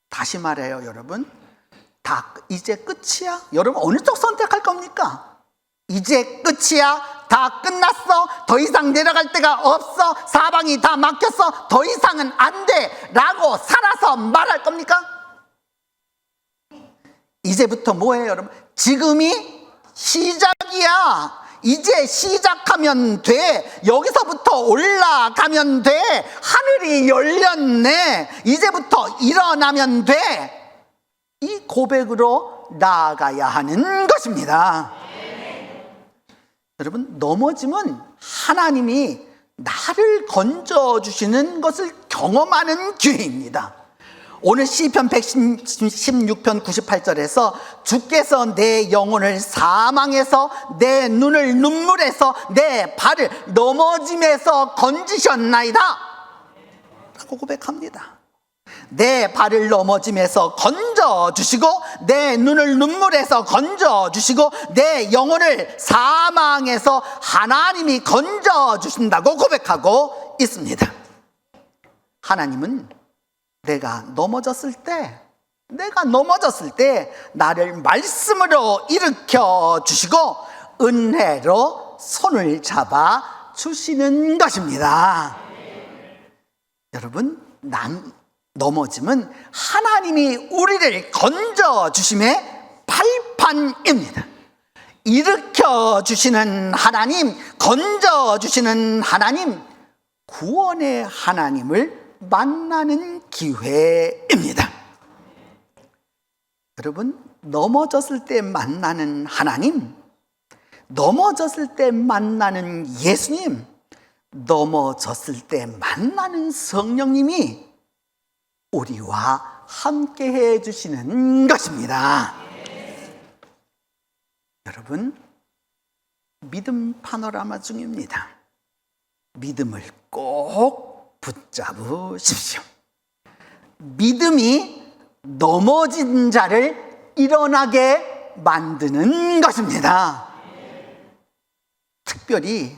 다시 말해요, 여러분. 이제 끝이야? 여러분 어느 쪽 선택할 겁니까? 이제 끝이야? 다 끝났어? 더 이상 내려갈 데가 없어? 사방이 다 막혔어? 더 이상은 안 돼! 라고 살아서 말할 겁니까? 이제부터 뭐예요, 여러분? 지금이 시작이야. 이제 시작하면 돼. 여기서부터 올라가면 돼. 하늘이 열렸네. 이제부터 일어나면 돼. 이 고백으로 나아가야 하는 것입니다. 여러분, 넘어짐은 하나님이 나를 건져주시는 것을 경험하는 기회입니다. 오늘 시편 116편 98절에서 주께서 내 영혼을 사망에서 내 눈을 눈물에서 내 발을 넘어짐에서 건지셨나이다 라고 고백합니다. 내 발을 넘어짐에서 건져주시고 내 눈을 눈물에서 건져주시고 내 영혼을 사망에서 하나님이 건져주신다고 고백하고 있습니다. 하나님은 내가 넘어졌을 때 나를 말씀으로 일으켜 주시고 은혜로 손을 잡아 주시는 것입니다. 여러분, 넘어짐은 하나님이 우리를 건져 주심의 발판입니다. 일으켜 주시는 하나님, 건져 주시는 하나님, 구원의 하나님을 만나는 기회입니다. 여러분, 넘어졌을 때 만나는 하나님, 넘어졌을 때 만나는 예수님, 넘어졌을 때 만나는 성령님이 우리와 함께 해주시는 것입니다. 여러분, 믿음 파노라마 중입니다. 믿음을 꼭 붙잡으십시오. 믿음이 넘어진 자를 일어나게 만드는 것입니다. 특별히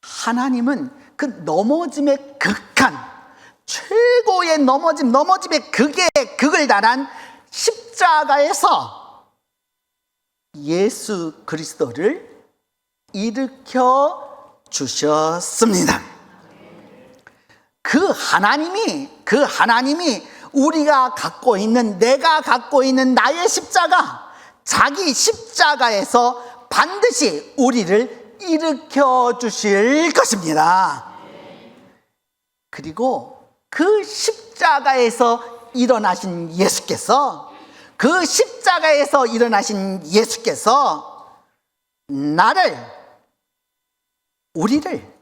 하나님은 그 넘어짐의 극한, 최고의 넘어짐의 극을 달한 십자가에서 예수 그리스도를 일으켜 주셨습니다. 그 하나님이 우리가 갖고 있는, 내가 갖고 있는 나의 십자가, 자기 십자가에서 반드시 우리를 일으켜 주실 것입니다. 그리고 그 십자가에서 일어나신 예수께서, 우리를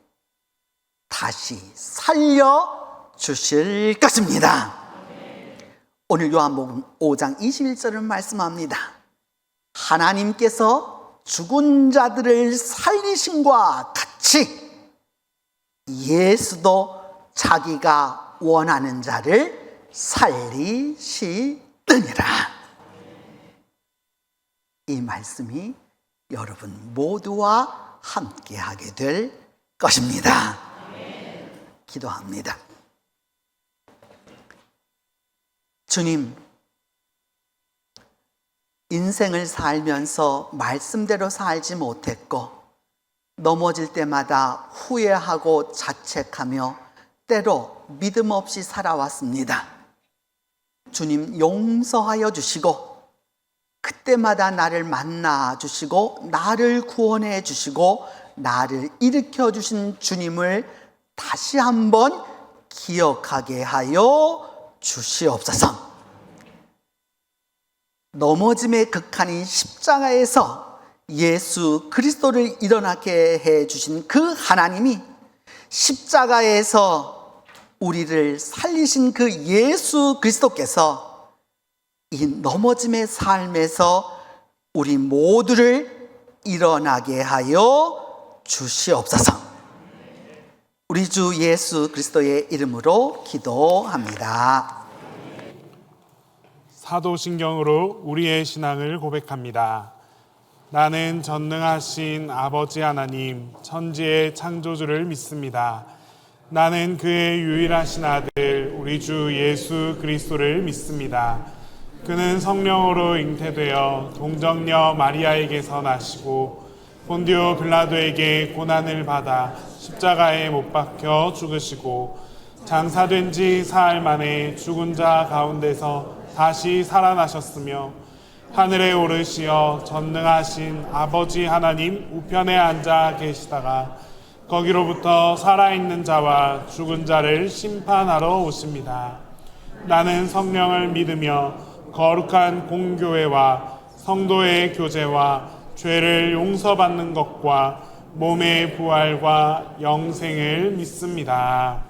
다시 살려 주실 것입니다. 오늘 요한복음 5장 21절을 말씀합니다. 하나님께서 죽은 자들을 살리심과 같이 예수도 자기가 원하는 자를 살리시느니라. 이 말씀이 여러분 모두와 함께하게 될 것입니다. 기도합니다. 주님, 인생을 살면서 말씀대로 살지 못했고 넘어질 때마다 후회하고 자책하며 때로 믿음 없이 살아왔습니다. 주님, 용서하여 주시고 그때마다 나를 만나 주시고 나를 구원해 주시고 나를 일으켜 주신 주님을 다시 한번 기억하게 하여 주시옵소서. 넘어짐의 극한인 십자가에서 예수 그리스도를 일어나게 해 주신 그 하나님이 십자가에서 우리를 살리신 그 예수 그리스도께서 이 넘어짐의 삶에서 우리 모두를 일어나게 하여 주시옵소서. 우리 주 예수 그리스도의 이름으로 기도합니다. 사도신경으로 우리의 신앙을 고백합니다. 나는 전능하신 아버지 하나님, 천지의 창조주를 믿습니다. 나는 그의 유일하신 아들, 우리 주 예수 그리스도를 믿습니다. 그는 성령으로 잉태되어 동정녀 마리아에게서 나시고 본디오 빌라도에게 고난을 받아 십자가에 못 박혀 죽으시고 장사된 지 사흘 만에 죽은 자 가운데서 다시 살아나셨으며 하늘에 오르시어 전능하신 아버지 하나님 우편에 앉아 계시다가 거기로부터 살아있는 자와 죽은 자를 심판하러 오십니다. 나는 성령을 믿으며 거룩한 공교회와 성도의 교제와 죄를 용서받는 것과 몸의 부활과 영생을 믿습니다.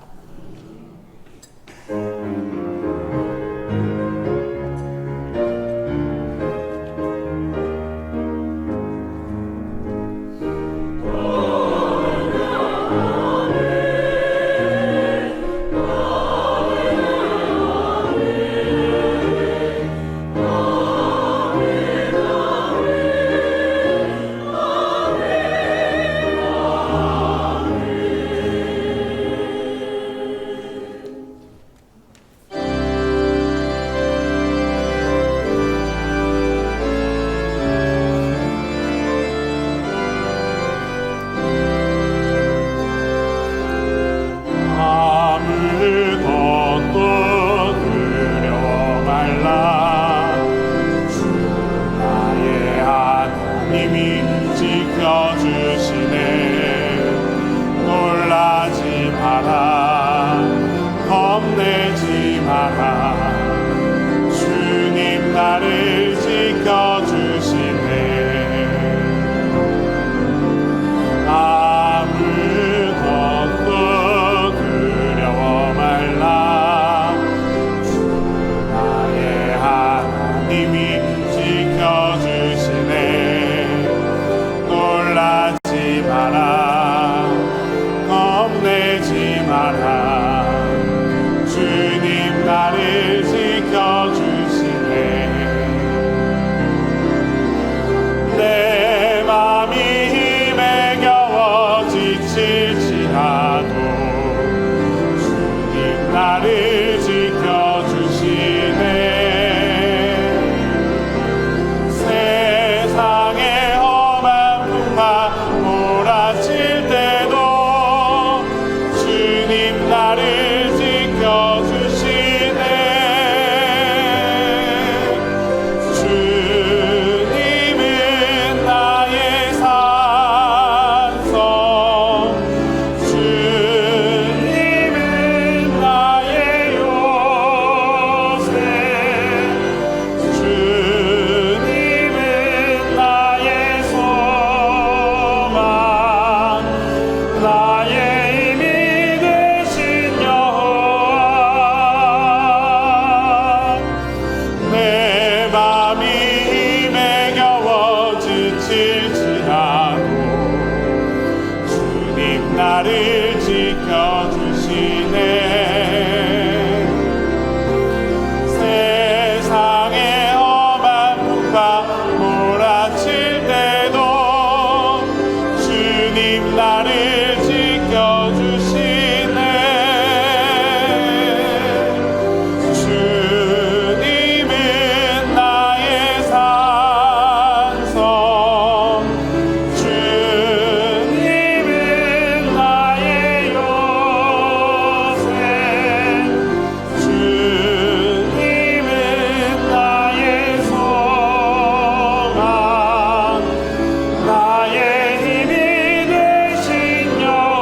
나의 힘이 되신 여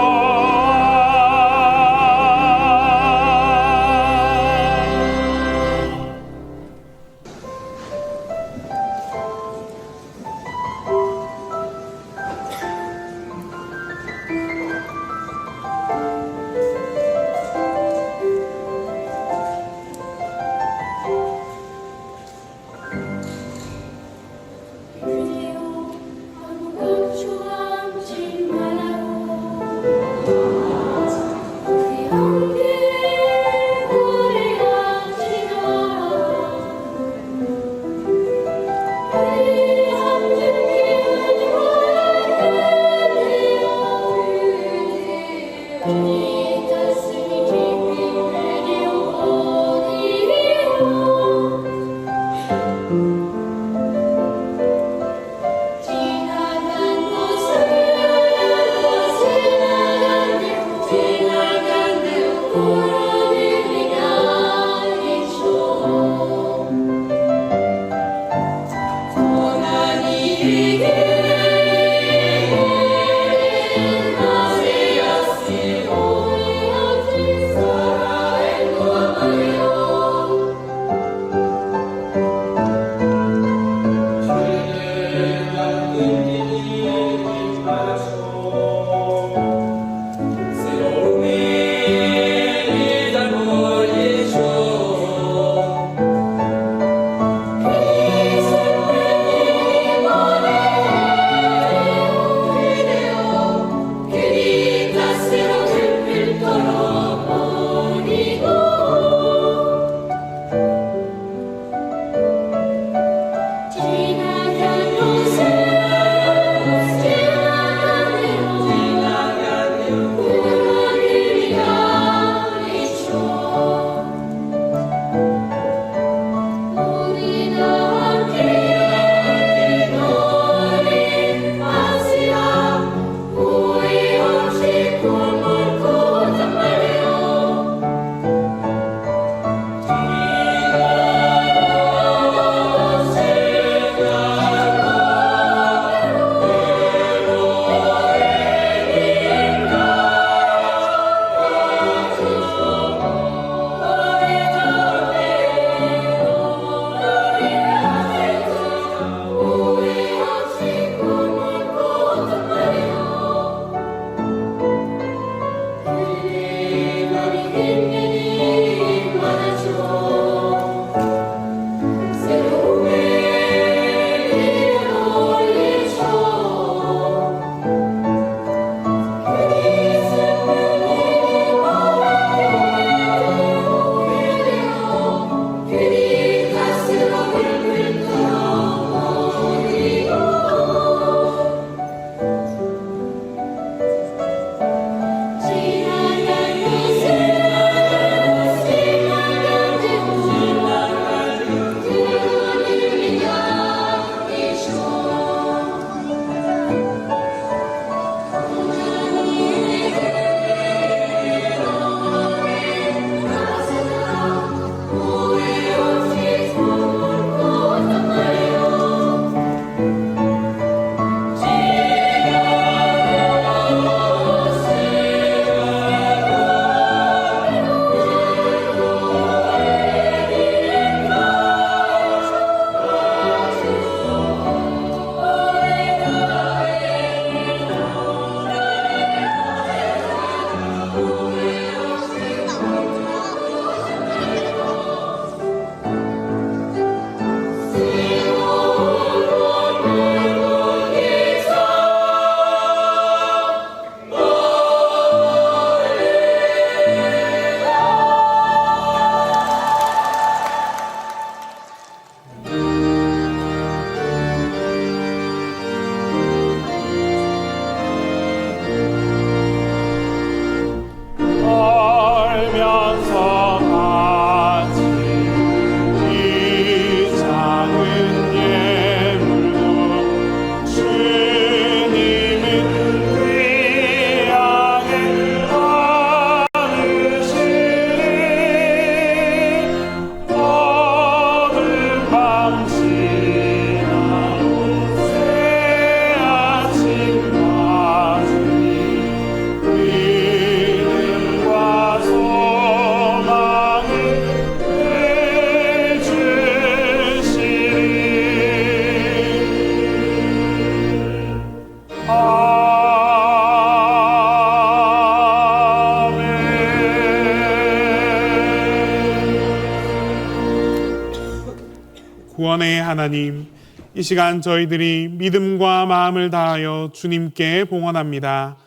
구원의 하나님, 이 시간 저희들이 믿음과 마음을 다하여 주님께 봉헌합니다.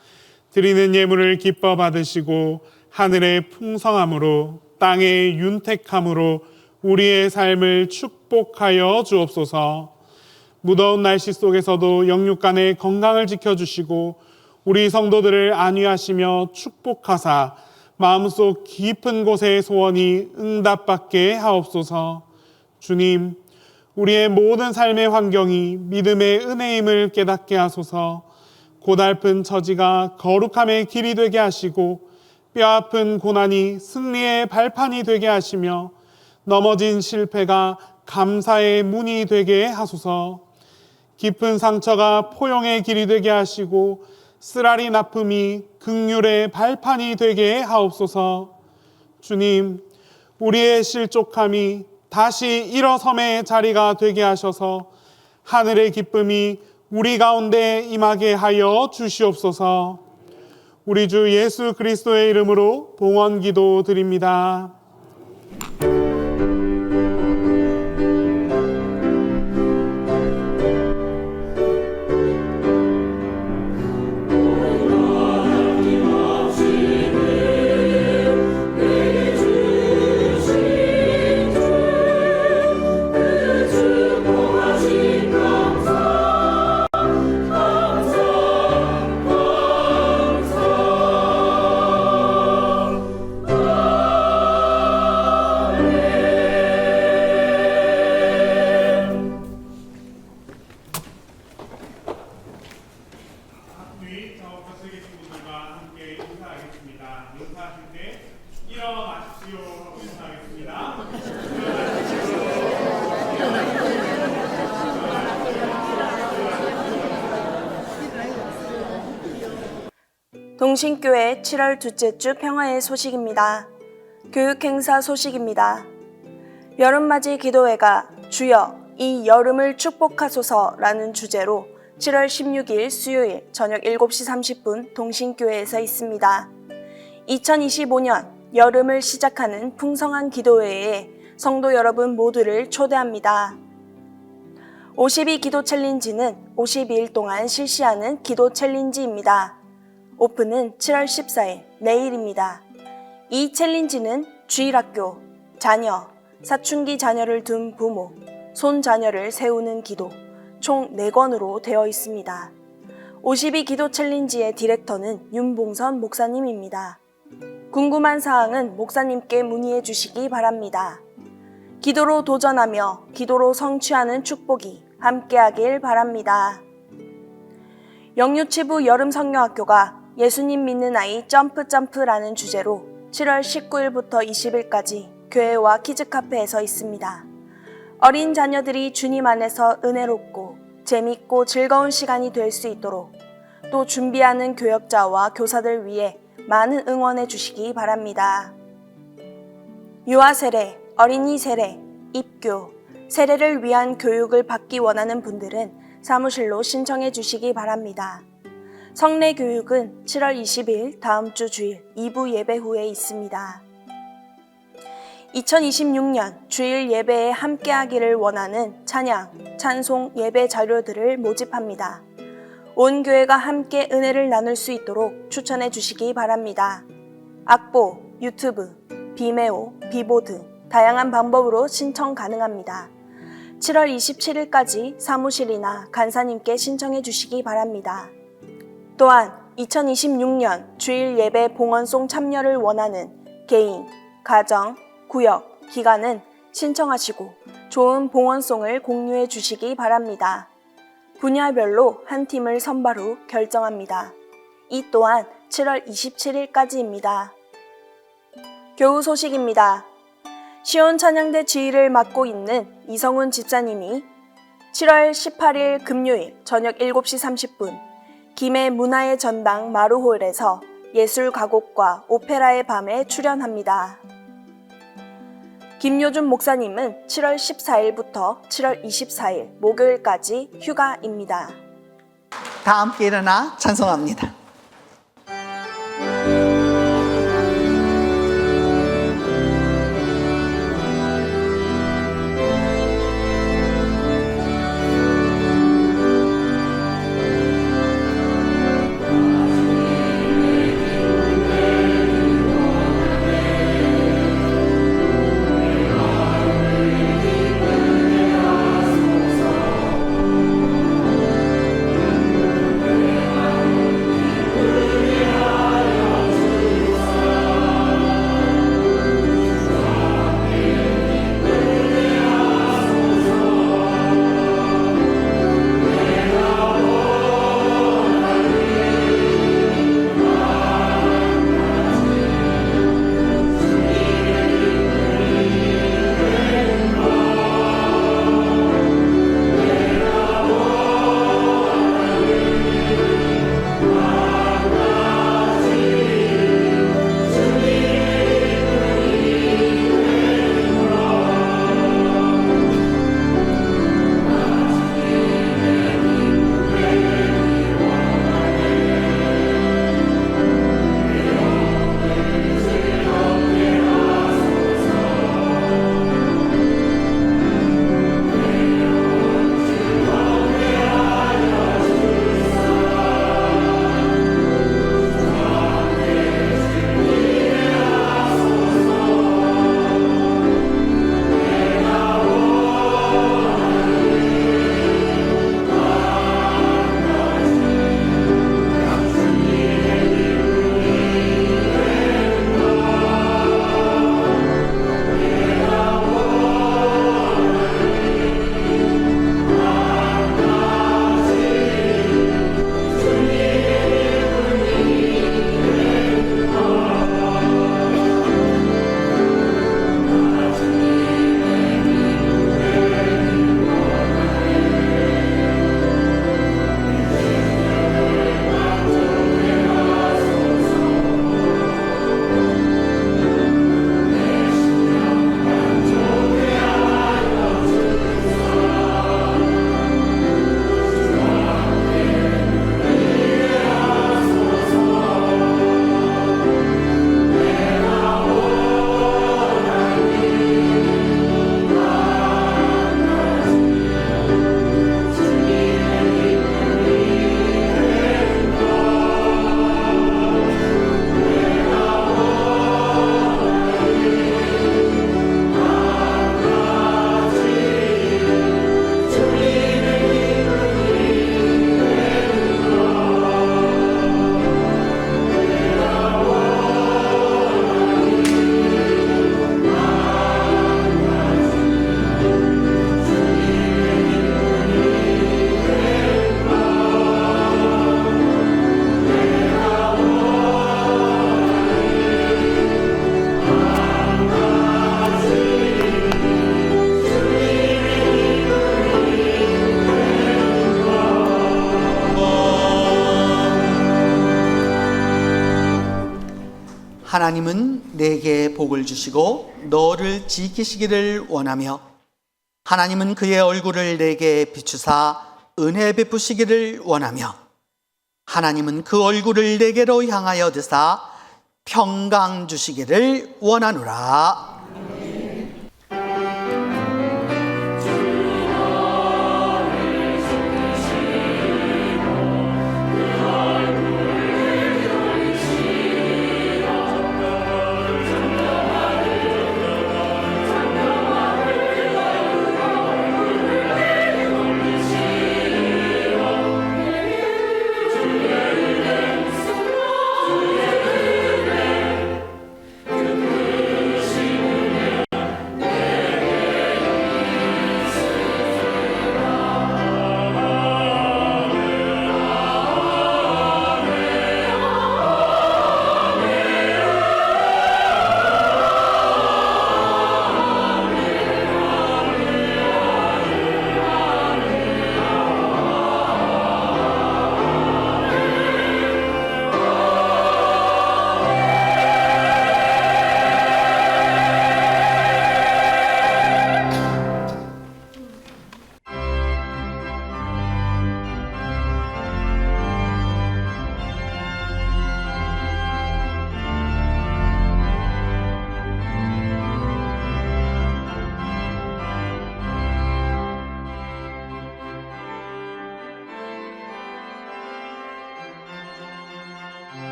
드리는 예물을 기뻐 받으시고 하늘의 풍성함으로 땅의 윤택함으로 우리의 삶을 축복하여 주옵소서. 무더운 날씨 속에서도 영육간의 건강을 지켜주시고 우리 성도들을 안위하시며 축복하사 마음속 깊은 곳의 소원이 응답받게 하옵소서. 주님, 우리의 모든 삶의 환경이 믿음의 은혜임을 깨닫게 하소서. 고달픈 처지가 거룩함의 길이 되게 하시고 뼈아픈 고난이 승리의 발판이 되게 하시며 넘어진 실패가 감사의 문이 되게 하소서. 깊은 상처가 포용의 길이 되게 하시고 쓰라린 아픔이 긍휼의 발판이 되게 하옵소서. 주님, 우리의 실족함이 다시 일어섬의 자리가 되게 하셔서 하늘의 기쁨이 우리 가운데 임하게 하여 주시옵소서. 우리 주 예수 그리스도의 이름으로 봉헌 기도 드립니다. 동신교회 7월 둘째 주 평화의 소식입니다. 교육행사 소식입니다. 여름맞이 기도회가 주여 이 여름을 축복하소서라는 주제로 7월 16일 수요일 저녁 7시 30분 동신교회에서 있습니다. 2025년 여름을 시작하는 풍성한 기도회에 성도 여러분 모두를 초대합니다. 52 기도 챌린지는 52일 동안 실시하는 기도 챌린지입니다. 오픈은 7월 14일 내일입니다. 이 챌린지는 주일학교, 자녀, 사춘기 자녀를 둔 부모, 손자녀를 세우는 기도 총 4권으로 되어 있습니다. 52 기도 챌린지의 디렉터는 윤봉선 목사님입니다. 궁금한 사항은 목사님께 문의해 주시기 바랍니다. 기도로 도전하며 기도로 성취하는 축복이 함께하길 바랍니다. 영유치부 여름성녀학교가 예수님 믿는 아이 점프라는 주제로 7월 19일부터 20일까지 교회와 키즈카페에서 있습니다. 어린 자녀들이 주님 안에서 은혜롭고 재밌고 즐거운 시간이 될 수 있도록 또 준비하는 교역자와 교사들 위해 많은 응원해 주시기 바랍니다. 유아 세례, 어린이 세례, 입교, 세례를 위한 교육을 받기 원하는 분들은 사무실로 신청해 주시기 바랍니다. 성례 교육은 7월 20일 다음 주 주일 2부 예배 후에 있습니다. 2026년 주일 예배에 함께하기를 원하는 찬양, 찬송, 예배 자료들을 모집합니다. 온 교회가 함께 은혜를 나눌 수 있도록 추천해 주시기 바랍니다. 악보, 유튜브, 비메오, 비보 등 다양한 방법으로 신청 가능합니다. 7월 27일까지 사무실이나 간사님께 신청해 주시기 바랍니다. 또한 2026년 주일 예배 봉헌송 참여를 원하는 개인, 가정, 구역, 기관은 신청하시고 좋은 봉헌송을 공유해 주시기 바랍니다. 분야별로 한 팀을 선발 후 결정합니다. 이 또한 7월 27일까지입니다. 교우 소식입니다. 시온 찬양대 지휘를 맡고 있는 이성훈 집사님이 7월 18일 금요일 저녁 7시 30분 김해 문화의 전당 마루홀에서 예술 가곡과 오페라의 밤에 출연합니다. 김요준 목사님은 7월 14일부터 7월 24일 목요일까지 휴가입니다. 다 함께 일어나 찬송합니다. 하나님은 내게 복을 주시고 너를 지키시기를 원하며 하나님은 그의 얼굴을 내게 비추사 은혜 베푸시기를 원하며 하나님은 그 얼굴을 내게로 향하여 드사 평강 주시기를 원하노라.